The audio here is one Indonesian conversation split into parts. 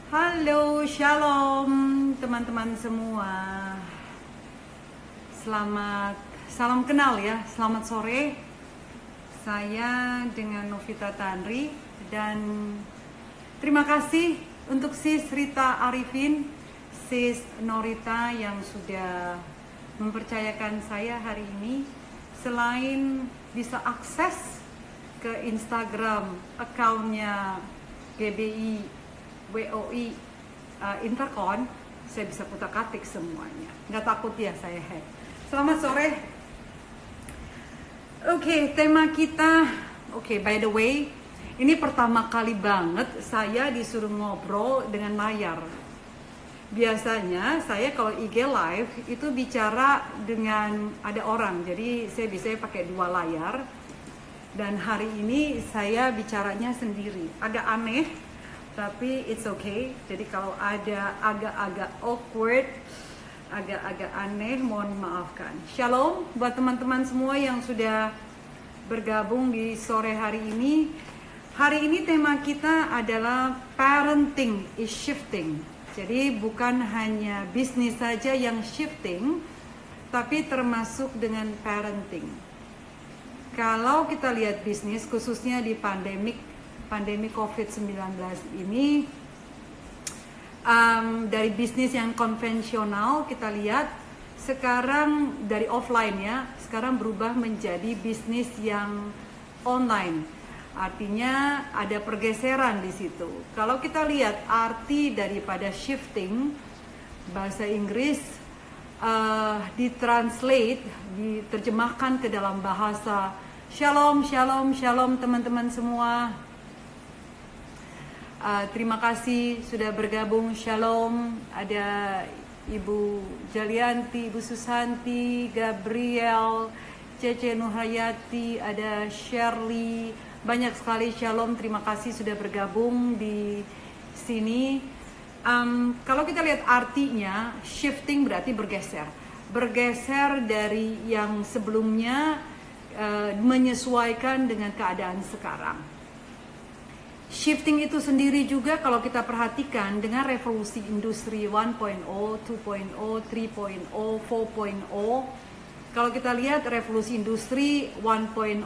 Halo, shalom teman-teman semua. Salam kenal ya, selamat sore. Saya dengan Novita Tanri dan terima kasih untuk Sis Rita Arifin, Sis Norita yang sudah mempercayakan saya hari ini. Selain bisa akses ke Instagram akunnya GBI WOI Intercon, saya bisa putar-katik semuanya. Nggak takut ya saya hack. Selamat sore. Oke, tema kita. Oke, by the way, ini pertama kali banget saya disuruh ngobrol dengan layar. Biasanya saya kalau IG live itu bicara dengan ada orang, jadi saya bisa pakai dua layar. Dan hari ini saya bicaranya sendiri. Agak aneh, tapi it's okay. Jadi kalau ada agak-agak awkward, agak-agak aneh, mohon maafkan. Shalom buat teman-teman semua yang sudah bergabung di sore hari ini. Hari ini tema kita adalah parenting is shifting. Jadi bukan hanya bisnis saja yang shifting, tapi termasuk dengan parenting. Kalau kita lihat bisnis, khususnya di pandemi COVID-19 ini, dari bisnis yang konvensional kita lihat sekarang dari offline ya, sekarang berubah menjadi bisnis yang online. Artinya ada pergeseran di situ. Kalau kita lihat arti daripada shifting, bahasa Inggris ditranslate, diterjemahkan ke dalam bahasa. Shalom, shalom, shalom teman-teman semua. Terima kasih sudah bergabung. Shalom. Ada Ibu Jalianti, Ibu Susanti, Gabriel, Cece Nuhayati, ada Shirley. Banyak sekali shalom. Terima kasih sudah bergabung di sini. Kalau kita lihat artinya, shifting berarti bergeser. Bergeser dari yang sebelumnya, menyesuaikan dengan keadaan sekarang. Shifting itu sendiri juga kalau kita perhatikan dengan revolusi industri 1.0, 2.0, 3.0, 4.0. Kalau kita lihat revolusi industri 1.0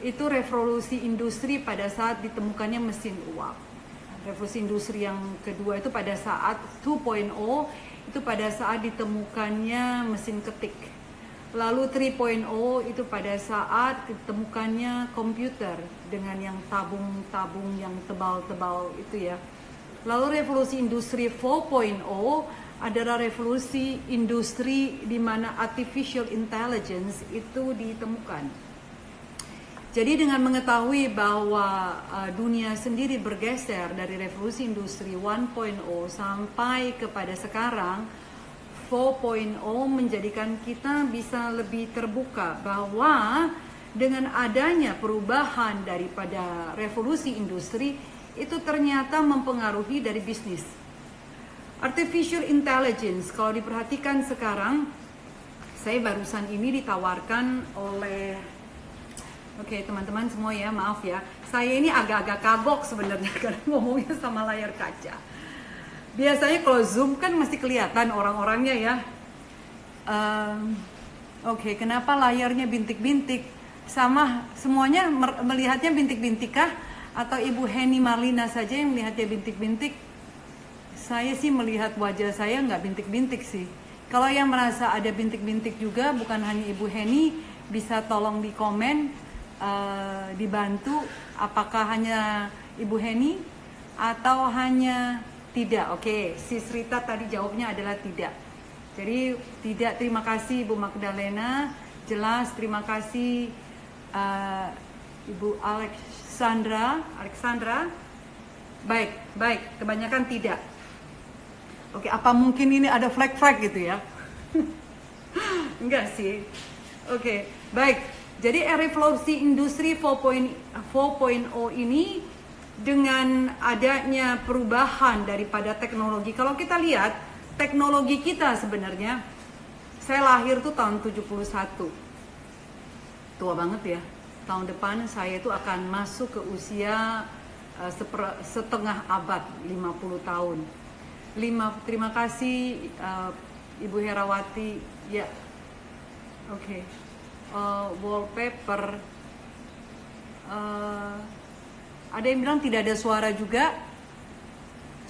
itu revolusi industri pada saat ditemukannya mesin uap. Revolusi industri yang kedua itu pada saat 2.0 itu pada saat ditemukannya mesin ketik. Lalu 3.0 itu pada saat ditemukannya komputer dengan yang tabung-tabung yang tebal-tebal itu ya. Lalu revolusi industri 4.0 adalah revolusi industri di mana artificial intelligence itu ditemukan. Jadi dengan mengetahui bahwa dunia sendiri bergeser dari revolusi industri 1.0 sampai kepada sekarang 4.0 menjadikan kita bisa lebih terbuka bahwa dengan adanya perubahan daripada revolusi industri itu ternyata mempengaruhi dari bisnis. Artificial intelligence kalau diperhatikan sekarang, saya barusan ini ditawarkan oleh teman-teman semua ya, maaf ya. Saya ini agak-agak kagok sebenarnya karena ngomongnya sama layar kaca. Biasanya kalau Zoom kan masih kelihatan orang-orangnya ya. Kenapa layarnya bintik-bintik? Sama semuanya melihatnya bintik-bintik kah? Atau Ibu Heni Marlina saja yang melihatnya bintik-bintik? Saya sih melihat wajah saya nggak bintik-bintik sih. Kalau yang merasa ada bintik-bintik juga, bukan hanya Ibu Heni, bisa tolong di komen, dibantu. Apakah hanya Ibu Heni atau hanya tidak? Oke, Sis Rita tadi jawabnya adalah tidak. Jadi tidak. Terima kasih Ibu Magdalena. Jelas, terima kasih Ibu Alexandra. Baik. Kebanyakan tidak. Oke, apa mungkin ini ada flag gitu ya? Enggak sih. Oke, baik. Jadi revolusi industri 4.0 ini dengan adanya perubahan daripada teknologi. Kalau kita lihat teknologi kita sebenarnya, saya lahir tuh tahun 71. Tua banget ya. Tahun depan saya itu akan masuk ke usia setengah abad, 50 tahun. Terima kasih Ibu Herawati. Ya, oke. Wallpaper. Ada yang bilang tidak ada suara juga.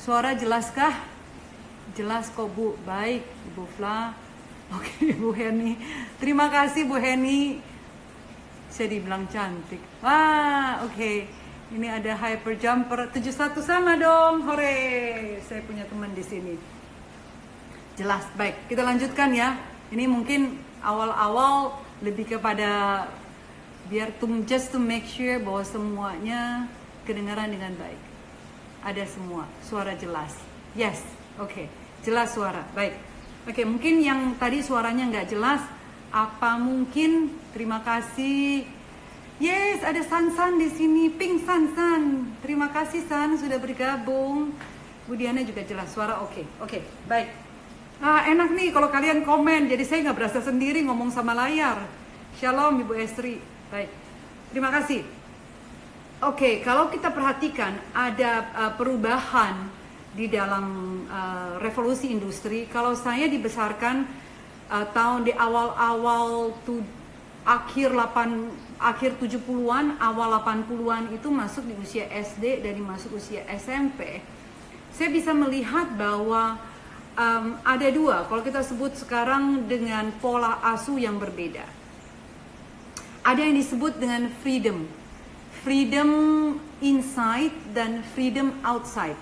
Suara jelaskah? Jelas kok Bu. Baik, Ibu Fla. Oke, Bu Heni. Terima kasih Bu Heni. Saya dibilang cantik. Wah, oke. Ini ada hyper jumper 71 sama dong. Hore. Saya punya teman di sini. Jelas. Baik, kita lanjutkan ya. Ini mungkin awal-awal lebih kepada biar just to make sure bahwa semuanya kedengaran dengan baik. Ada semua, suara jelas. Yes, oke. Jelas suara. Baik. Oke, mungkin yang tadi suaranya nggak jelas, apa mungkin? Terima kasih. Yes, ada San di sini, Pink San. Terima kasih San sudah bergabung. Bu Diana juga jelas suara oke, baik. Enak nih kalau kalian komen, jadi saya nggak berasa sendiri ngomong sama layar. Shalom Ibu Estri, baik. Terima kasih. Oke, kalau kita perhatikan ada perubahan di dalam revolusi industri. Kalau saya dibesarkan tahun di awal-awal akhir 70-an, awal 80-an itu masuk di usia SD dan masuk usia SMP. Saya bisa melihat bahwa ada dua, kalau kita sebut sekarang dengan pola asuh yang berbeda. Ada yang disebut dengan freedom inside dan freedom outside.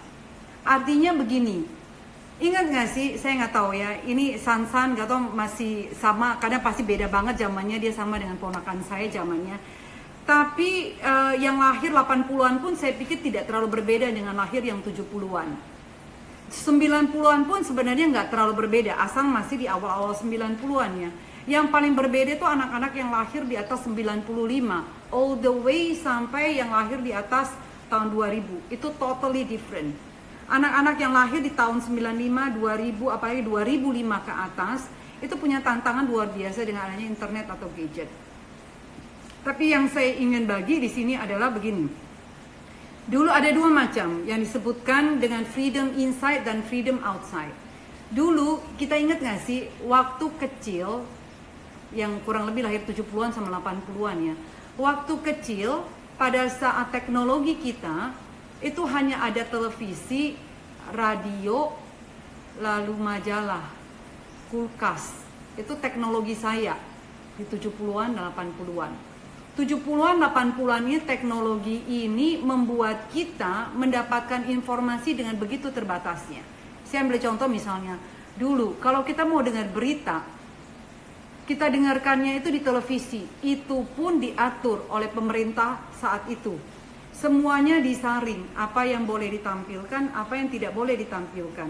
Artinya begini, ingat nggak sih, saya nggak tahu ya, ini San nggak tahu masih sama, karena pasti beda banget zamannya, dia sama dengan ponakan saya zamannya. Tapi yang lahir 80-an pun saya pikir tidak terlalu berbeda dengan lahir yang 70-an. 90-an pun sebenarnya nggak terlalu berbeda, asal masih di awal-awal 90-an ya. Yang paling berbeda itu anak-anak yang lahir di atas 95, all the way sampai yang lahir di atas tahun 2000, itu totally different. Anak-anak yang lahir di tahun 95, 2000, apalagi 2005 ke atas, itu punya tantangan luar biasa dengan adanya internet atau gadget. Tapi yang saya ingin bagi di sini adalah begini. Dulu ada dua macam yang disebutkan dengan freedom inside dan freedom outside. Dulu kita ingat nggak sih, waktu kecil, yang kurang lebih lahir 70-an sama 80-an ya. Waktu kecil, pada saat teknologi kita, itu hanya ada televisi, radio, lalu majalah, kulkas. Itu teknologi saya di 70-an, 80-an. 70-an, 80-an ini teknologi ini membuat kita mendapatkan informasi dengan begitu terbatasnya. Saya ambil contoh misalnya, dulu kalau kita mau dengar berita, kita dengarkannya itu di televisi, itu pun diatur oleh pemerintah saat itu. Semuanya disaring, apa yang boleh ditampilkan, apa yang tidak boleh ditampilkan.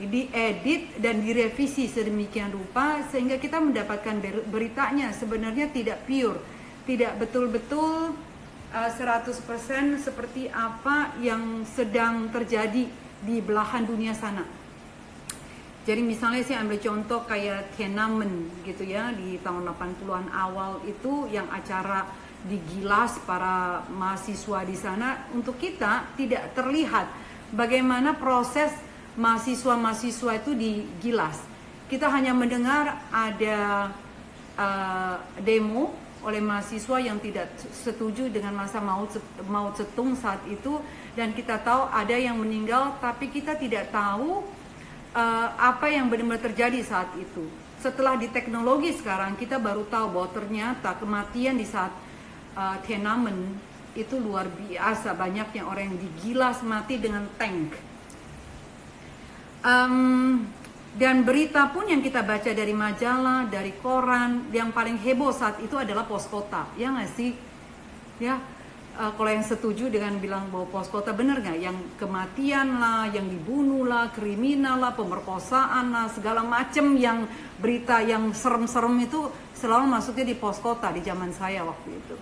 Diedit dan direvisi sedemikian rupa sehingga kita mendapatkan beritanya sebenarnya tidak pure, tidak betul-betul 100% seperti apa yang sedang terjadi di belahan dunia sana. Jadi misalnya saya ambil contoh kayak Tiananmen gitu ya, di tahun 80-an awal itu yang acara digilas para mahasiswa di sana, untuk kita tidak terlihat bagaimana proses mahasiswa-mahasiswa itu digilas. Kita hanya mendengar ada demo oleh mahasiswa yang tidak setuju dengan masa Mao Zedong saat itu, dan kita tahu ada yang meninggal, tapi kita tidak tahu apa yang benar-benar terjadi saat itu. Setelah di teknologi sekarang, kita baru tahu bahwa ternyata kematian di saat Tiananmen itu luar biasa, banyaknya orang yang digilas mati dengan tank. Dan berita pun yang kita baca dari majalah, dari koran, yang paling heboh saat itu adalah pos kota, ya nggak sih? Ya, kalau yang setuju dengan bilang bahwa pos kota, bener nggak? Yang kematian lah, yang dibunuh lah, kriminal lah, pemerkosaan lah, segala macem yang berita yang serem-serem itu selalu masuknya di pos kota di zaman saya waktu itu.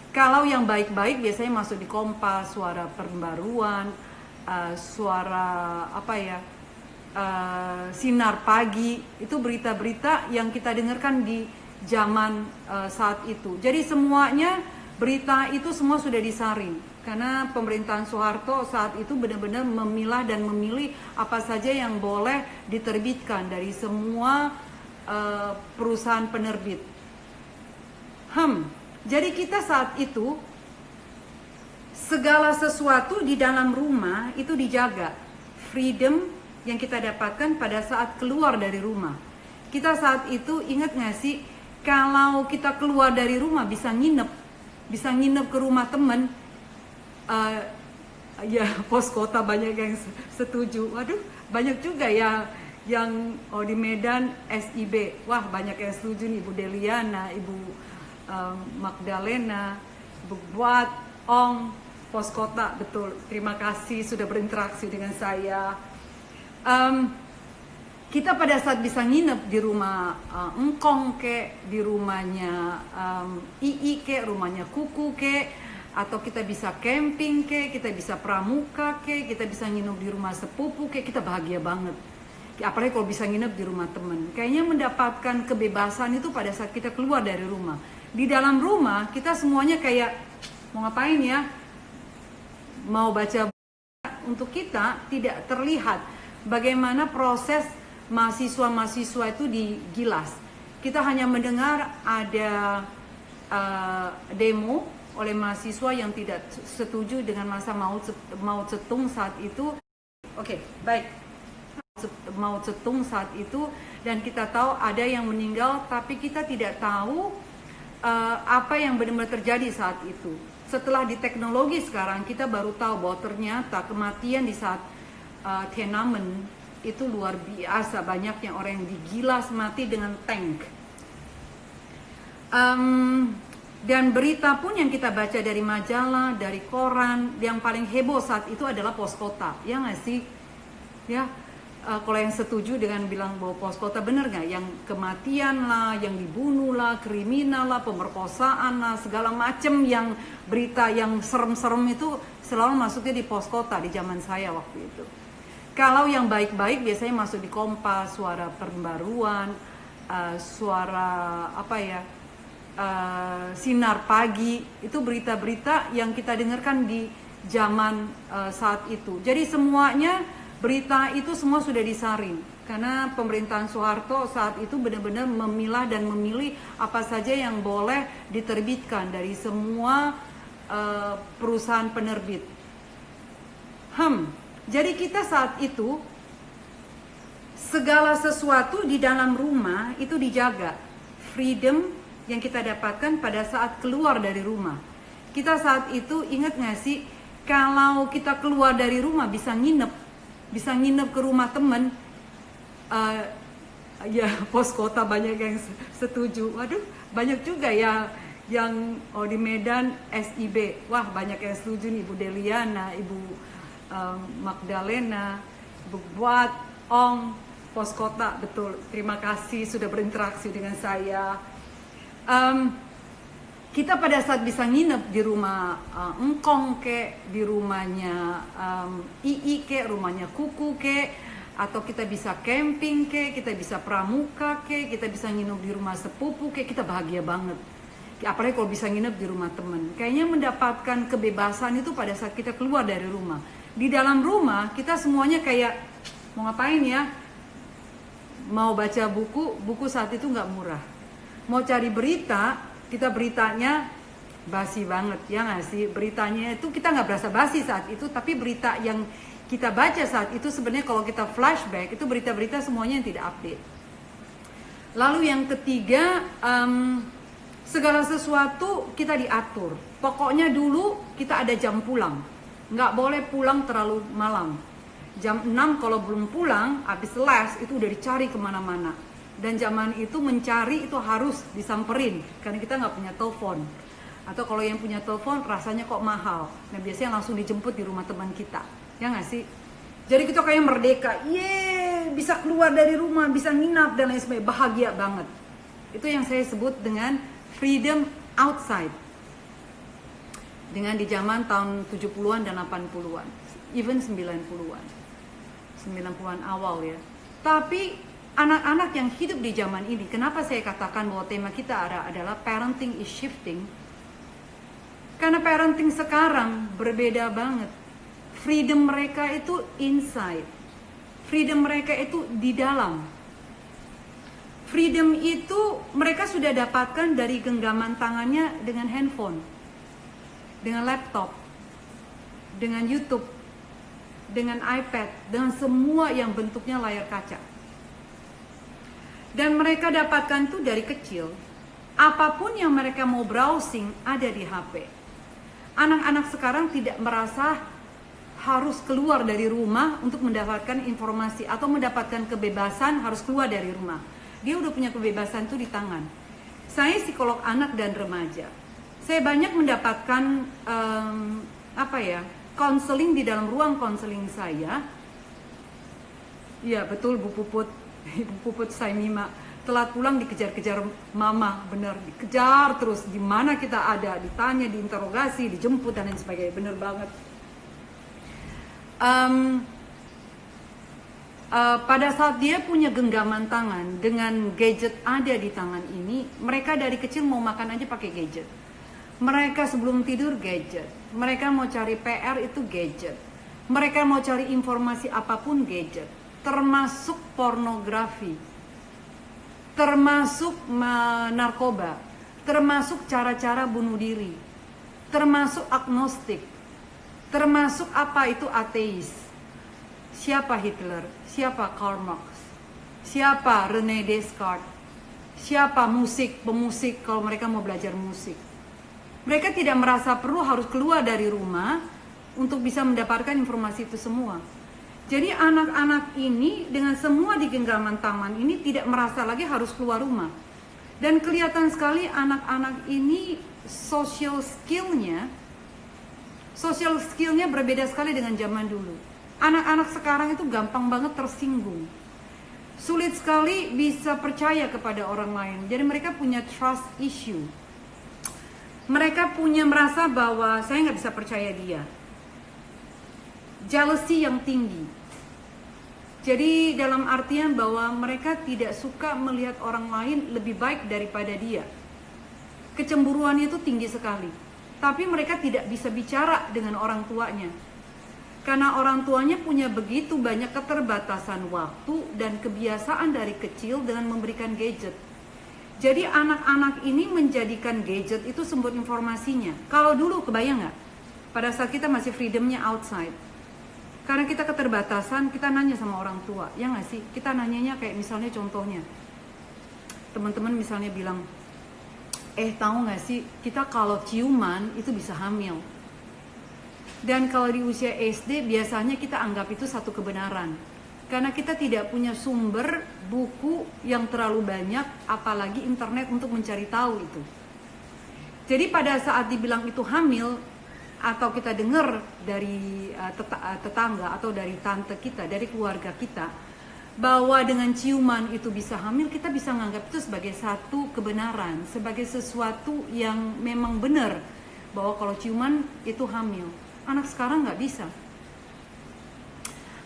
Kalau yang baik-baik biasanya masuk di Kompas, Suara Pembaruan, Suara apa ya, Sinar Pagi. Itu berita-berita yang kita dengarkan di zaman saat itu. Jadi semuanya berita itu semua sudah disaring. Karena pemerintahan Soeharto saat itu benar-benar memilah dan memilih apa saja yang boleh diterbitkan dari semua perusahaan penerbit. Jadi kita saat itu segala sesuatu di dalam rumah itu dijaga. Freedom yang kita dapatkan pada saat keluar dari rumah. Kita saat itu ingat gak sih, kalau kita keluar dari rumah bisa nginep ke rumah temen. Ya pos kota banyak yang setuju. Waduh, banyak juga ya yang di Medan SIB. Wah, banyak yang setuju nih, Ibu Deliana, Ibu Magdalena, Ibu Buat, Ong, pos kota, betul. Terima kasih sudah berinteraksi dengan saya. Kita pada saat bisa nginep di rumah Engkong ke, di rumahnya Ii ke, rumahnya Kuku ke, atau kita bisa camping ke, kita bisa pramuka ke, kita bisa nginep di rumah sepupu ke, kita bahagia banget. Apalagi kalau bisa nginep di rumah teman. Kayaknya mendapatkan kebebasan itu pada saat kita keluar dari rumah. Di dalam rumah kita semuanya kayak mau ngapain ya? Mau baca buku. Untuk kita tidak terlihat bagaimana proses mahasiswa-mahasiswa itu digilas. Kita hanya mendengar ada demo oleh mahasiswa yang tidak setuju dengan masa Mao Zedong saat itu. Oke, baik. Mao Zedong saat itu, dan kita tahu ada yang meninggal, tapi kita tidak tahu apa yang benar-benar terjadi saat itu. Setelah di teknologi sekarang, kita baru tahu bahwa ternyata kematian di saat Tiananmen itu luar biasa, banyaknya orang yang digilas mati dengan tank. Dan berita pun yang kita baca dari majalah, dari koran, yang paling heboh saat itu adalah pos kota, ya nggak sih? Ya, kalau yang setuju dengan bilang bahwa pos kota, bener nggak? Yang kematian lah, yang dibunuh lah, kriminal lah, pemerkosaan lah, segala macem yang berita yang serem-serem itu selalu masuknya di pos kota di zaman saya waktu itu. Kalau yang baik-baik biasanya masuk di Kompas, Suara Pembaruan, Suara apa ya? Sinar Pagi, itu berita-berita yang kita dengarkan di zaman saat itu. Jadi semuanya berita itu semua sudah disaring karena pemerintahan Soeharto saat itu benar-benar memilah dan memilih apa saja yang boleh diterbitkan dari semua perusahaan penerbit. Jadi kita saat itu segala sesuatu di dalam rumah itu dijaga. Freedom yang kita dapatkan pada saat keluar dari rumah. Kita saat itu ingat gak sih, kalau kita keluar dari rumah bisa nginep ke rumah temen. Ya pos kota banyak yang setuju. Waduh, banyak juga ya yang di Medan SIB. Wah, banyak yang setuju nih, Ibu Deliana, Ibu Magdalena, Ibu Buat, Ong, pos kota, betul. Terima kasih sudah berinteraksi dengan saya. Kita pada saat bisa nginep di rumah Engkong ke, di rumahnya Ii ke, rumahnya Kuku ke, atau kita bisa camping ke, kita bisa pramuka ke, kita bisa nginep di rumah sepupu ke, kita bahagia banget. Apalagi kalau bisa nginep di rumah teman. Kayaknya mendapatkan kebebasan itu pada saat kita keluar dari rumah. Di dalam rumah kita semuanya kayak mau ngapain ya? Mau baca buku saat itu nggak murah. Mau cari berita, kita beritanya basi banget, ya nggak sih? Beritanya itu kita nggak berasa basi saat itu, tapi berita yang kita baca saat itu sebenarnya kalau kita flashback, itu berita-berita semuanya yang tidak update. Lalu yang ketiga, segala sesuatu kita diatur. Pokoknya dulu kita ada jam pulang, nggak boleh pulang terlalu malam. Jam 6 kalau belum pulang, habis les itu udah dicari kemana-mana. Dan zaman itu mencari itu harus disamperin karena kita nggak punya telepon, atau kalau yang punya telepon rasanya kok mahal. Nah biasanya langsung dijemput di rumah teman kita, ya nggak sih? Jadi kita kayak merdeka, bisa keluar dari rumah, bisa nginap dan lain sebagainya, bahagia banget. Itu yang saya sebut dengan freedom outside. Dengan di zaman tahun 70-an dan 80-an, even 90-an, 90-an awal ya. Tapi anak-anak yang hidup di zaman ini, kenapa saya katakan bahwa tema kita adalah parenting is shifting? Karena parenting sekarang berbeda banget. Freedom mereka itu inside. Freedom mereka itu di dalam. Freedom itu mereka sudah dapatkan dari genggaman tangannya dengan handphone, dengan laptop, dengan YouTube, dengan iPad, dengan semua yang bentuknya layar kaca. Dan mereka dapatkan itu dari kecil. Apapun yang mereka mau browsing ada di HP. Anak-anak sekarang tidak merasa harus keluar dari rumah untuk mendapatkan informasi atau mendapatkan kebebasan harus keluar dari rumah. Dia udah punya kebebasan itu di tangan. Saya psikolog anak dan remaja. Saya banyak mendapatkan konseling di dalam ruang konseling saya. Ya betul Bu Puput, Ibu Puput Saimima telat pulang dikejar-kejar mama, bener dikejar terus di mana kita ada, ditanya, diinterogasi, dijemput dan lain sebagainya, bener banget. Pada saat dia punya genggaman tangan dengan gadget ada di tangan ini, mereka dari kecil mau makan aja pakai gadget. Mereka sebelum tidur gadget. Mereka mau cari PR itu gadget. Mereka mau cari informasi apapun gadget. Termasuk pornografi. Termasuk narkoba. Termasuk cara-cara bunuh diri. Termasuk agnostik. Termasuk apa itu ateis. Siapa Hitler? Siapa Karl Marx? Siapa René Descartes? Siapa pemusik kalau mereka mau belajar musik? Mereka tidak merasa perlu harus keluar dari rumah untuk bisa mendapatkan informasi itu semua. Jadi anak-anak ini dengan semua di genggaman tangan ini tidak merasa lagi harus keluar rumah. Dan kelihatan sekali anak-anak ini social skillnya berbeda sekali dengan zaman dulu. Anak-anak sekarang itu gampang banget tersinggung. Sulit sekali bisa percaya kepada orang lain. Jadi mereka punya trust issue. Mereka punya merasa bahwa saya nggak bisa percaya dia. Jealousy yang tinggi. Jadi dalam artian bahwa mereka tidak suka melihat orang lain lebih baik daripada dia. Kecemburuannya itu tinggi sekali. Tapi mereka tidak bisa bicara dengan orang tuanya. Karena orang tuanya punya begitu banyak keterbatasan waktu dan kebiasaan dari kecil dengan memberikan gadget. Jadi anak-anak ini menjadikan gadget itu sumber informasinya. Kalau dulu kebayang nggak? Pada saat kita masih freedomnya outside. Karena kita keterbatasan, kita nanya sama orang tua. Ya nggak sih? Kita nanyanya kayak misalnya contohnya. Teman-teman misalnya bilang, tahu nggak sih? Kita kalau ciuman itu bisa hamil. Dan kalau di usia SD biasanya kita anggap itu satu kebenaran. Karena kita tidak punya sumber buku yang terlalu banyak, apalagi internet untuk mencari tahu itu. Jadi pada saat dibilang itu hamil, atau kita dengar dari tetangga atau dari tante kita, dari keluarga kita, bahwa dengan ciuman itu bisa hamil, kita bisa menganggap itu sebagai satu kebenaran, sebagai sesuatu yang memang benar, bahwa kalau ciuman itu hamil. Anak sekarang nggak bisa.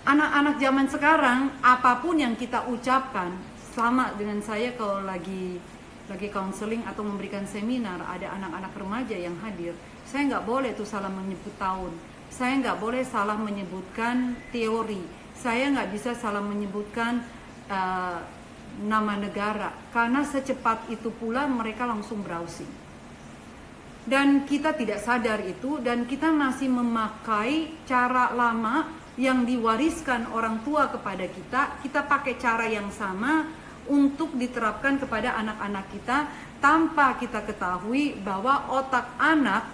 Anak-anak zaman sekarang, apapun yang kita ucapkan, sama dengan saya kalau lagi counseling atau memberikan seminar, ada anak-anak remaja yang hadir, saya nggak boleh tuh salah menyebut tahun, saya nggak boleh salah menyebutkan teori, saya nggak bisa salah menyebutkan nama negara, karena secepat itu pula mereka langsung browsing. Dan kita tidak sadar itu, dan kita masih memakai cara lama yang diwariskan orang tua kepada kita. Kita pakai cara yang sama untuk diterapkan kepada anak-anak kita, tanpa kita ketahui bahwa otak anak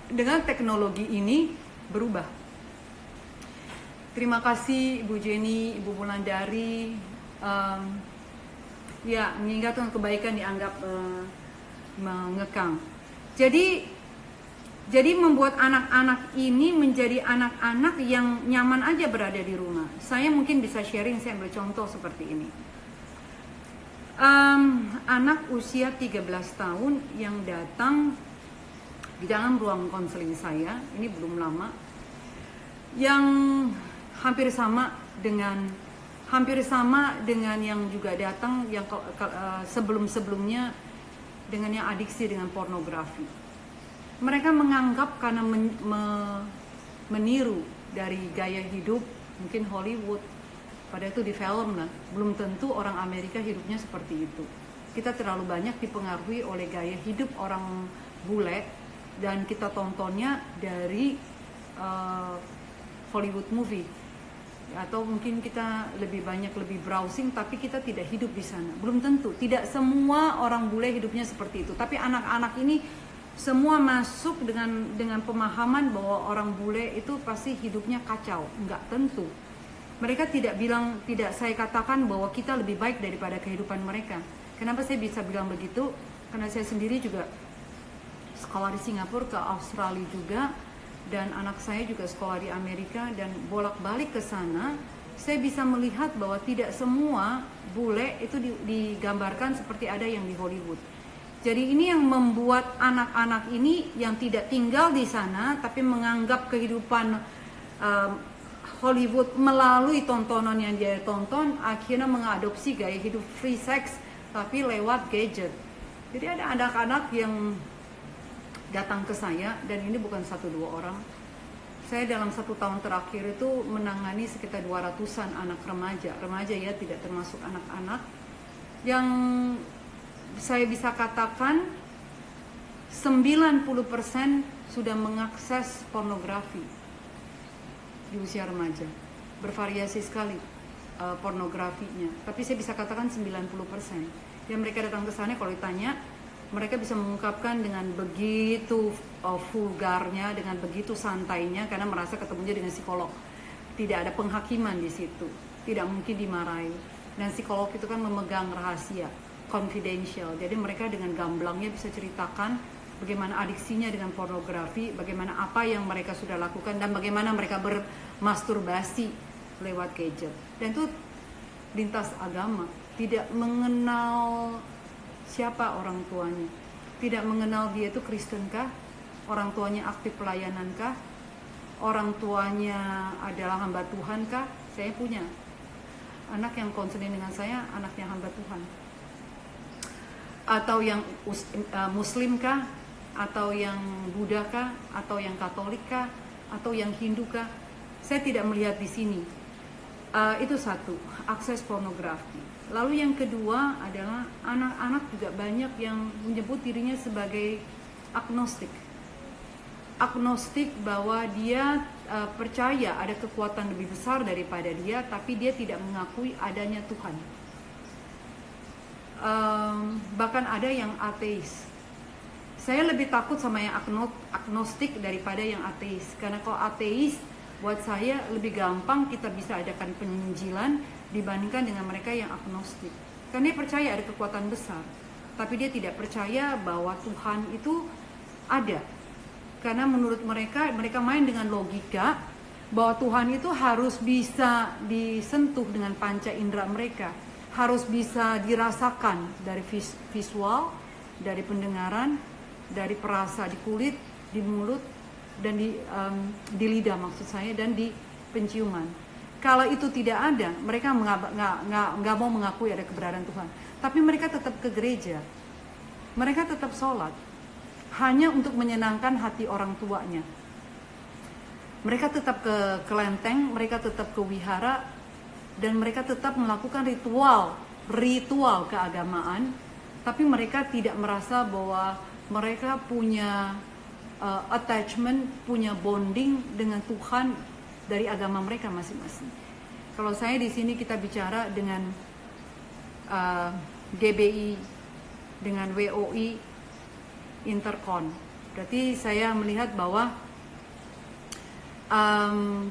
dengan teknologi ini berubah. Terima kasih Ibu Jenny, Ibu Wulandari. Ya, mengingatkan kebaikan dianggap mengekang. Jadi membuat anak-anak ini menjadi anak-anak yang nyaman aja berada di rumah. Saya mungkin bisa sharing, saya ambil contoh seperti ini. Anak usia 13 tahun yang datang di dalam ruang konseling saya, ini belum lama, yang hampir sama dengan yang juga datang yang sebelum-sebelumnya, dengan yang adiksi dengan pornografi. Mereka menganggap karena meniru dari gaya hidup mungkin Hollywood, pada itu di film lah, belum tentu orang Amerika hidupnya seperti itu. Kita terlalu banyak dipengaruhi oleh gaya hidup orang bule dan kita tontonnya dari Hollywood movie, atau mungkin kita lebih browsing tapi kita tidak hidup di sana. Belum tentu, tidak semua orang bule hidupnya seperti itu. Tapi anak-anak ini semua masuk dengan pemahaman bahwa orang bule itu pasti hidupnya kacau. Enggak tentu. Mereka tidak saya katakan bahwa kita lebih baik daripada kehidupan mereka. Kenapa saya bisa bilang begitu? Karena saya sendiri juga sekolah di Singapura, ke Australia juga, dan anak saya juga sekolah di Amerika, dan bolak-balik ke sana, saya bisa melihat bahwa tidak semua bule itu digambarkan seperti ada yang di Hollywood. Jadi ini yang membuat anak-anak ini yang tidak tinggal di sana tapi menganggap kehidupan Hollywood melalui tontonan yang dia tonton, akhirnya mengadopsi gaya hidup free sex tapi lewat gadget. Jadi ada anak-anak yang datang ke saya, dan ini bukan 1-2 orang. Saya dalam 1 tahun terakhir itu menangani sekitar 200-an anak remaja ya, tidak termasuk anak-anak, yang saya bisa katakan 90% sudah mengakses pornografi di usia remaja. Bervariasi sekali pornografinya, tapi saya bisa katakan 90%. Yang mereka datang ke sana, kalau ditanya, mereka bisa mengungkapkan dengan begitu vulgarnya, dengan begitu santainya, karena merasa ketemunya dengan psikolog. Tidak ada penghakiman di situ, tidak mungkin dimarahi. Dan psikolog itu kan memegang rahasia, confidential. Jadi mereka dengan gamblangnya bisa ceritakan bagaimana adiksinya dengan pornografi, bagaimana apa yang mereka sudah lakukan, dan bagaimana mereka bermasturbasi lewat gadget. Dan itu lintas agama, tidak mengenal siapa orang tuanya, tidak mengenal dia itu Kristen kah, orang tuanya aktif pelayanan kah, orang tuanya adalah hamba Tuhan kah. Saya punya anak yang konseling dengan saya, anaknya hamba Tuhan, atau yang Muslim kah, atau yang Buddha kah, atau yang Katolik kah, atau yang Hindu kah. Saya tidak melihat di sini. Itu satu, akses pornografi. Lalu yang kedua adalah anak-anak juga banyak yang menyebut dirinya sebagai agnostik. Agnostik bahwa dia percaya ada kekuatan lebih besar daripada dia, tapi dia tidak mengakui adanya Tuhan. Bahkan ada yang ateis. Saya lebih takut sama yang agnostik daripada yang ateis, karena kalau ateis buat saya lebih gampang kita bisa adakan penginjilan dibandingkan dengan mereka yang agnostik. Karena dia percaya ada kekuatan besar, tapi dia tidak percaya bahwa Tuhan itu ada. Karena menurut mereka main dengan logika bahwa Tuhan itu harus bisa disentuh dengan panca indera mereka, harus bisa dirasakan dari visual, dari pendengaran, dari perasa di kulit, di mulut, dan di lidah maksud saya, dan di penciuman. Kalau itu tidak ada, mereka nggak mau mengakui ada keberadaan Tuhan. Tapi mereka tetap ke gereja, mereka tetap sholat, hanya untuk menyenangkan hati orang tuanya. Mereka tetap ke kelenteng, mereka tetap ke wihara, dan mereka tetap melakukan ritual keagamaan. Tapi mereka tidak merasa bahwa mereka punya attachment, punya bonding dengan Tuhan dari agama mereka masing-masing. Kalau saya di sini kita bicara dengan GBI, dengan WOI, Intercon. Berarti saya melihat bahwa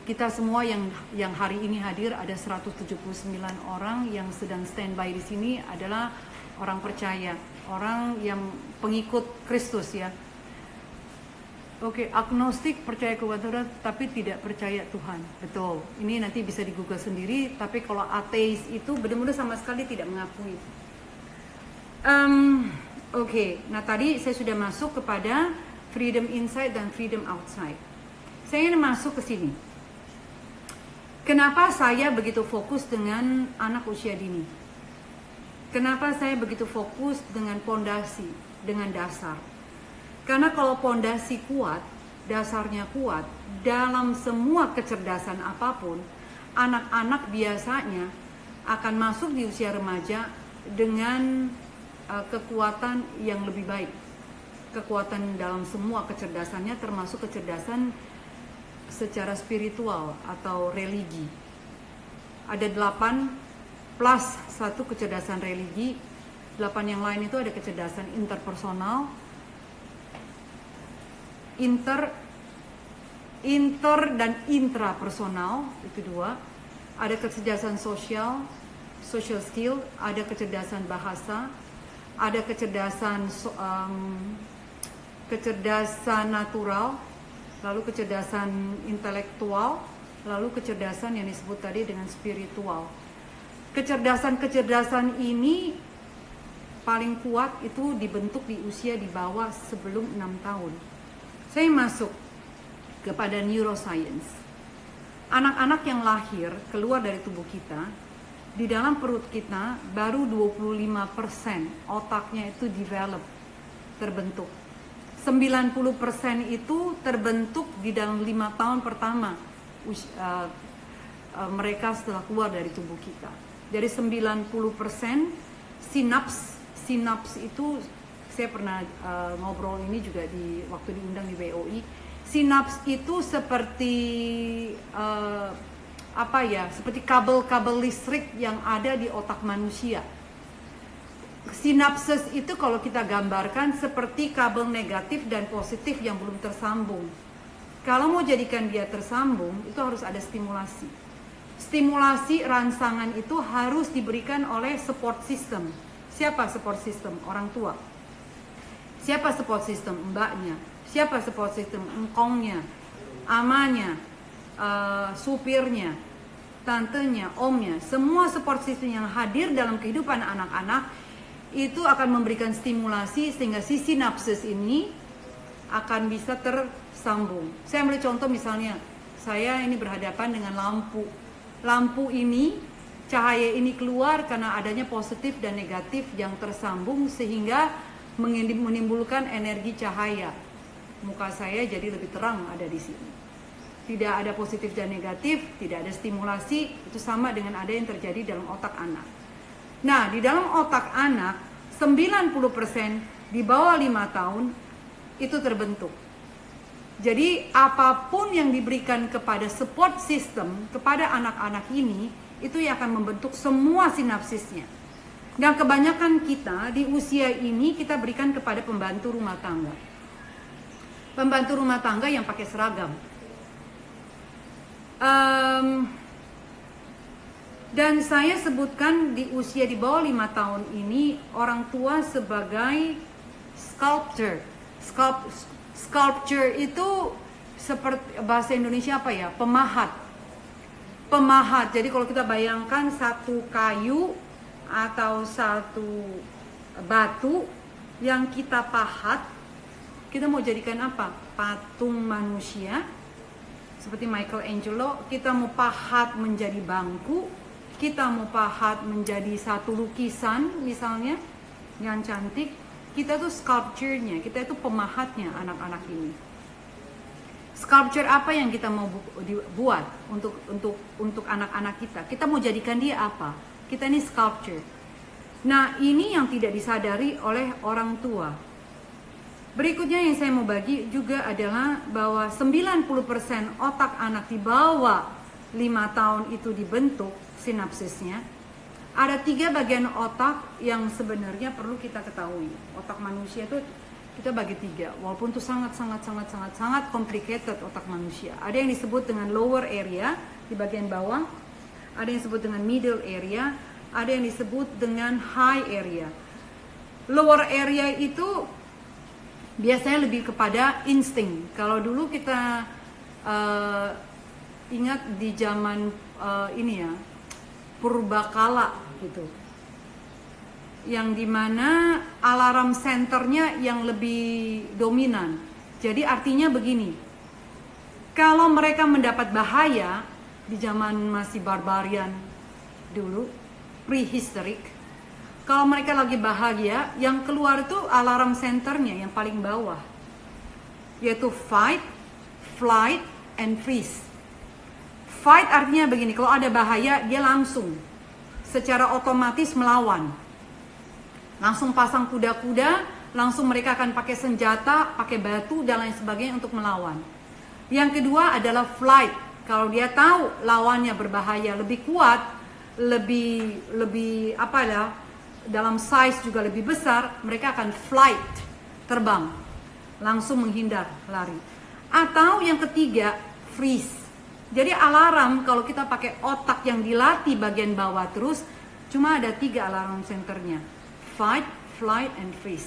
kita semua yang hari ini hadir, ada 179 orang yang sedang standby di sini adalah orang percaya, orang yang pengikut Kristus ya. Oke, agnostik percaya kepada Tuhan tapi tidak percaya Tuhan. Betul. Ini nanti bisa di-Google sendiri, tapi kalau ateis itu benar-benar sama sekali tidak mengakui. Oke, nah tadi saya sudah masuk kepada freedom inside dan freedom outside. Saya ingin masuk ke sini. Kenapa saya begitu fokus dengan anak usia dini? Kenapa saya begitu fokus dengan pondasi, dengan dasar? Karena kalau pondasi kuat, dasarnya kuat, dalam semua kecerdasan apapun, anak-anak biasanya akan masuk di usia remaja dengan kekuatan yang lebih baik. Kekuatan dalam semua kecerdasannya, termasuk kecerdasan secara spiritual atau religi. Ada 8 plus 1 kecerdasan religi. 8 yang lain itu ada kecerdasan interpersonal, inter dan intrapersonal, itu 2. Ada kecerdasan social skill, ada kecerdasan bahasa, ada kecerdasan natural, lalu kecerdasan intelektual, lalu kecerdasan yang disebut tadi dengan spiritual. Kecerdasan ini paling kuat itu dibentuk di usia di bawah sebelum 6 tahun. Saya masuk kepada neuroscience. Anak-anak yang lahir keluar dari tubuh kita, di dalam perut kita baru 25% otaknya itu develop, terbentuk. 90% itu terbentuk di dalam 5 tahun pertama mereka setelah keluar dari tubuh kita. Dari 90% sinaps itu, saya pernah ngobrol ini juga di waktu diundang di BOI. Sinaps itu seperti seperti kabel-kabel listrik yang ada di otak manusia. Sinapses itu kalau kita gambarkan seperti kabel negatif dan positif yang belum tersambung. Kalau mau jadikan dia tersambung, itu harus ada stimulasi. Stimulasi rangsangan itu harus diberikan oleh support system. Siapa support system? Orang tua. Siapa support system? Mbaknya. Siapa support system? Engkongnya, amanya, supirnya, tantenya, omnya. Semua support system yang hadir dalam kehidupan anak-anak itu akan memberikan stimulasi sehingga si sinapsis ini akan bisa tersambung. Saya ambil contoh misalnya, saya ini berhadapan dengan lampu. Lampu ini, cahaya ini keluar karena adanya positif dan negatif yang tersambung sehingga menimbulkan energi cahaya. Muka saya jadi lebih terang ada di sini. Tidak ada positif dan negatif, tidak ada stimulasi, itu sama dengan ada yang terjadi dalam otak anak. Nah, di dalam otak anak, 90% di bawah 5 tahun itu terbentuk. Jadi, apapun yang diberikan kepada support system, kepada anak-anak ini, itu yang akan membentuk semua sinapsisnya. Dan kebanyakan kita di usia ini kita berikan kepada pembantu rumah tangga. Pembantu rumah tangga yang pakai seragam. Dan saya sebutkan di usia di bawah 5 tahun ini orang tua sebagai sculptor. Sculpture itu seperti bahasa Indonesia apa ya? Pemahat. Pemahat. Jadi kalau kita bayangkan satu kayu atau satu batu yang kita pahat, kita mau jadikan apa? Patung manusia. Seperti Michelangelo, kita mau pahat menjadi bangku, kita mau pahat menjadi satu lukisan misalnya yang cantik. Kita tuh sculpture-nya, kita itu pemahatnya anak-anak ini. Sculpture apa yang kita mau buat untuk anak-anak kita? Kita mau jadikan dia apa? Kita ini sculpture. Nah, ini yang tidak disadari oleh orang tua. Berikutnya yang saya mau bagi juga adalah bahwa 90% otak anak di bawah 5 tahun itu dibentuk sinapsisnya. Ada 3 bagian otak yang sebenarnya perlu kita ketahui. Otak manusia itu kita bagi 3, walaupun itu sangat complicated otak manusia. Ada yang disebut dengan lower area di bagian bawah, ada yang disebut dengan middle area, ada yang disebut dengan high area. Lower area itu biasanya lebih kepada insting. Kalau dulu kita ingat di zaman ini ya, purbakala gitu, yang dimana alarm centernya yang lebih dominan. Jadi artinya begini, kalau mereka mendapat bahaya di zaman masih barbarian dulu, prehistoric, kalau mereka lagi bahagia, yang keluar itu alarm centernya yang paling bawah. yaitu fight, flight, and freeze. Fight artinya begini, kalau ada bahaya dia langsung secara otomatis melawan. Langsung pasang kuda-kuda, langsung mereka akan pakai senjata, pakai batu dan lain sebagainya untuk melawan. Yang kedua adalah flight. Kalau dia tahu lawannya berbahaya, lebih kuat, lebih apa ya, dalam size juga lebih besar, mereka akan flight, terbang, langsung menghindar, lari. Atau yang ketiga, freeze. Jadi alarm kalau kita pakai otak yang dilatih bagian bawah terus, cuma ada 3 alarm centernya. Fight, flight, and freeze.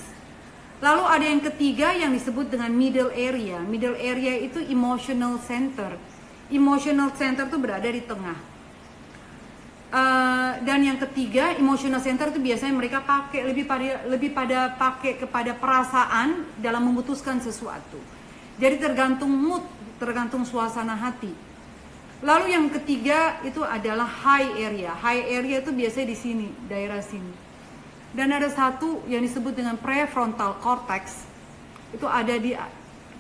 Lalu ada yang ketiga yang disebut dengan middle area. Middle area itu emotional center. Emotional center itu berada di tengah. Dan yang ketiga, emotional center itu biasanya mereka pakai lebih pada pakai kepada perasaan dalam memutuskan sesuatu. Jadi tergantung mood, tergantung suasana hati. Lalu yang ketiga itu adalah high area. High area itu biasanya di sini, daerah sini. Dan ada satu yang disebut dengan prefrontal cortex. Itu ada di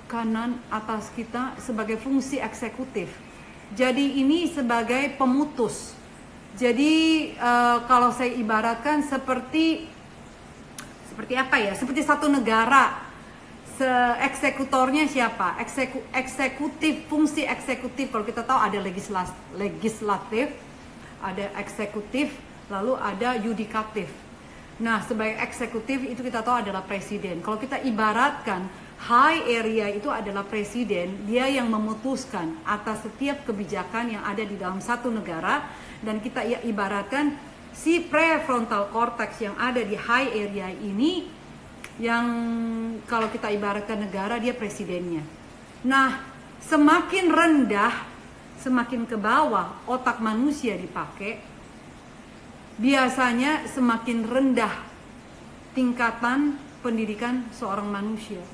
kanan atas kita sebagai fungsi eksekutif. Jadi ini sebagai pemutus. Jadi kalau saya ibaratkan seperti apa ya? Seperti satu negara. Eksekutornya siapa? Eksekutif, fungsi eksekutif. Kalau kita tahu ada legislatif, ada eksekutif, lalu ada yudikatif. Nah, sebagai eksekutif itu kita tahu adalah presiden. Kalau kita ibaratkan high area itu adalah presiden, dia yang memutuskan atas setiap kebijakan yang ada di dalam satu negara, dan kita ibaratkan si prefrontal cortex yang ada di high area ini yang kalau kita ibaratkan negara, dia presidennya. Nah, semakin rendah, semakin ke bawah otak manusia dipakai, biasanya semakin rendah tingkatan pendidikan seorang manusia.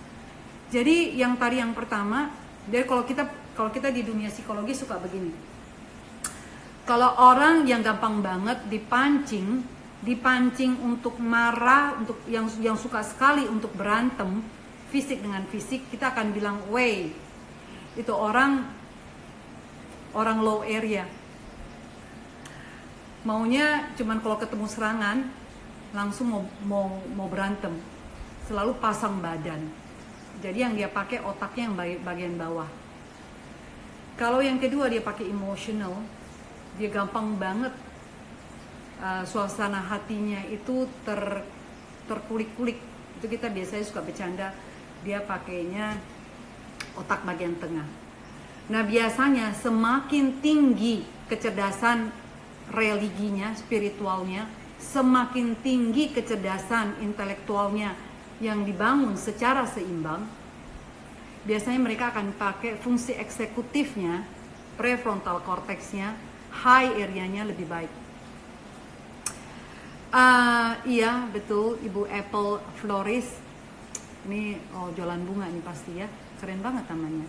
Jadi yang tadi yang pertama, jadi kalau kita di dunia psikologi suka begini. Kalau orang yang gampang banget dipancing untuk marah, untuk yang suka sekali untuk berantem fisik dengan fisik, kita akan bilang way itu orang low area, maunya cuman kalau ketemu serangan langsung mau berantem, selalu pasang badan. Jadi yang dia pakai otaknya yang bagian bawah. Kalau yang kedua dia pakai emotional, dia gampang banget suasana hatinya itu terkulik-kulik. Itu kita biasanya suka bercanda, dia pakainya otak bagian tengah. Nah, biasanya semakin tinggi kecerdasan religinya, spiritualnya, semakin tinggi kecerdasan intelektualnya yang dibangun secara seimbang, biasanya mereka akan pakai fungsi eksekutifnya, prefrontal cortexnya, high area-nya lebih baik. Iya betul, Ibu Apple Floris. Ini jualan bunga nih pasti ya, keren banget namanya.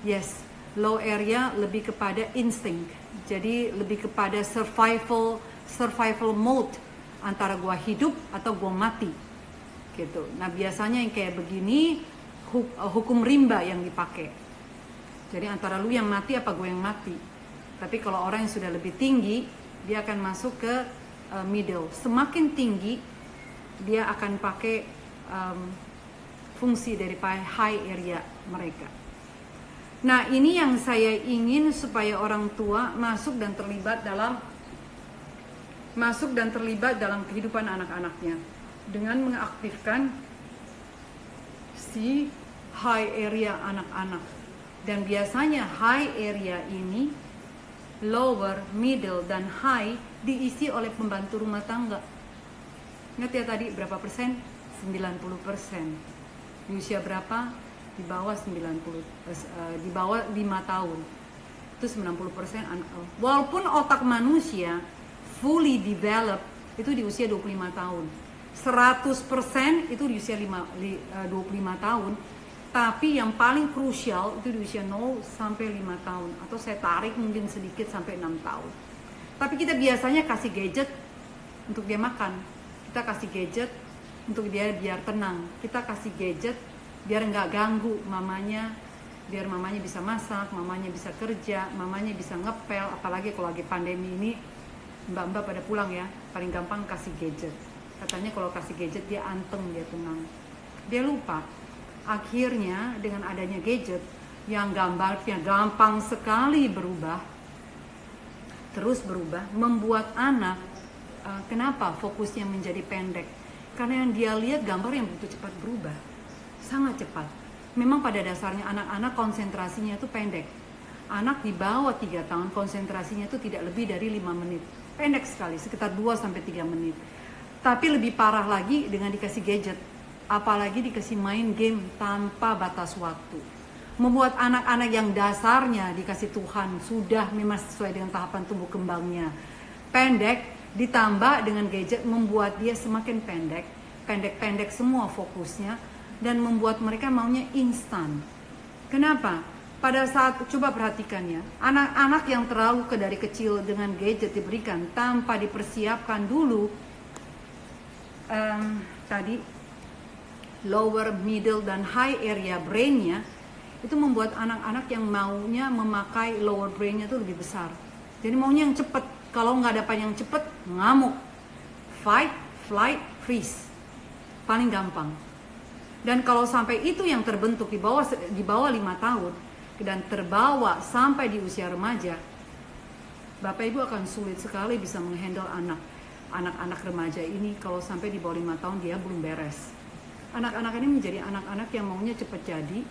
Yes, low area lebih kepada instinct. Jadi lebih kepada survival mode, antara gua hidup atau gua mati. Gitu. Nah, biasanya yang kayak begini hukum rimba yang dipakai. Jadi antara lu yang mati apa gue yang mati. Tapi kalau orang yang sudah lebih tinggi, dia akan masuk ke middle. Semakin tinggi dia akan pakai fungsi dari high area mereka. Nah, ini yang saya ingin supaya orang tua masuk dan terlibat dalam kehidupan anak-anaknya dengan mengaktifkan si high area anak-anak. Dan biasanya high area ini, lower, middle, dan high diisi oleh pembantu rumah tangga. Ingat ya tadi berapa persen? 90%. Di usia berapa? Di bawah 90, di bawah 5 tahun. Itu 90% anak. Walaupun otak manusia fully developed itu di usia 25 tahun. 100% itu di usia 25 tahun. Tapi yang paling krusial itu di usia 0 sampai 5 tahun. Atau saya tarik mungkin sedikit sampai 6 tahun. Tapi kita biasanya kasih gadget untuk dia makan. Kita kasih gadget untuk dia biar tenang. Kita kasih gadget biar nggak ganggu mamanya, biar mamanya bisa masak, mamanya bisa kerja, mamanya bisa ngepel. Apalagi kalau lagi pandemi ini, mbak-mbak pada pulang ya, paling gampang kasih gadget. Katanya kalau kasih gadget dia anteng, dia tenang. Dia lupa, akhirnya dengan adanya gadget yang gambarnya gampang sekali berubah, terus berubah, membuat anak kenapa fokusnya menjadi pendek? Karena yang dia lihat gambar yang begitu cepat berubah, sangat cepat. Memang pada dasarnya anak-anak konsentrasinya itu pendek. Anak di bawah 3 tahun konsentrasinya itu tidak lebih dari 5 menit. Pendek sekali, sekitar 2-3 menit. Tapi lebih parah lagi dengan dikasih gadget. Apalagi dikasih main game tanpa batas waktu. Membuat anak-anak yang dasarnya dikasih Tuhan sudah memang sesuai dengan tahapan tumbuh kembangnya pendek, ditambah dengan gadget membuat dia semakin pendek semua fokusnya, dan membuat mereka maunya instan. Kenapa? Pada saat, coba perhatikan ya, anak-anak yang terlalu dari kecil dengan gadget diberikan tanpa dipersiapkan dulu tadi lower, middle, dan high area brainnya, itu membuat anak-anak yang maunya memakai lower brainnya itu lebih besar. Jadi maunya yang cepat. Kalau nggak dapat yang cepat, ngamuk. Fight, flight, freeze. Paling gampang. Dan kalau sampai itu yang terbentuk di bawah 5 tahun dan terbawa sampai di usia remaja, Bapak Ibu akan sulit sekali bisa menghandle anak-anak remaja ini. Kalau sampai di bawah 5 tahun dia belum beres. Anak-anak ini menjadi anak-anak yang maunya cepat jadi,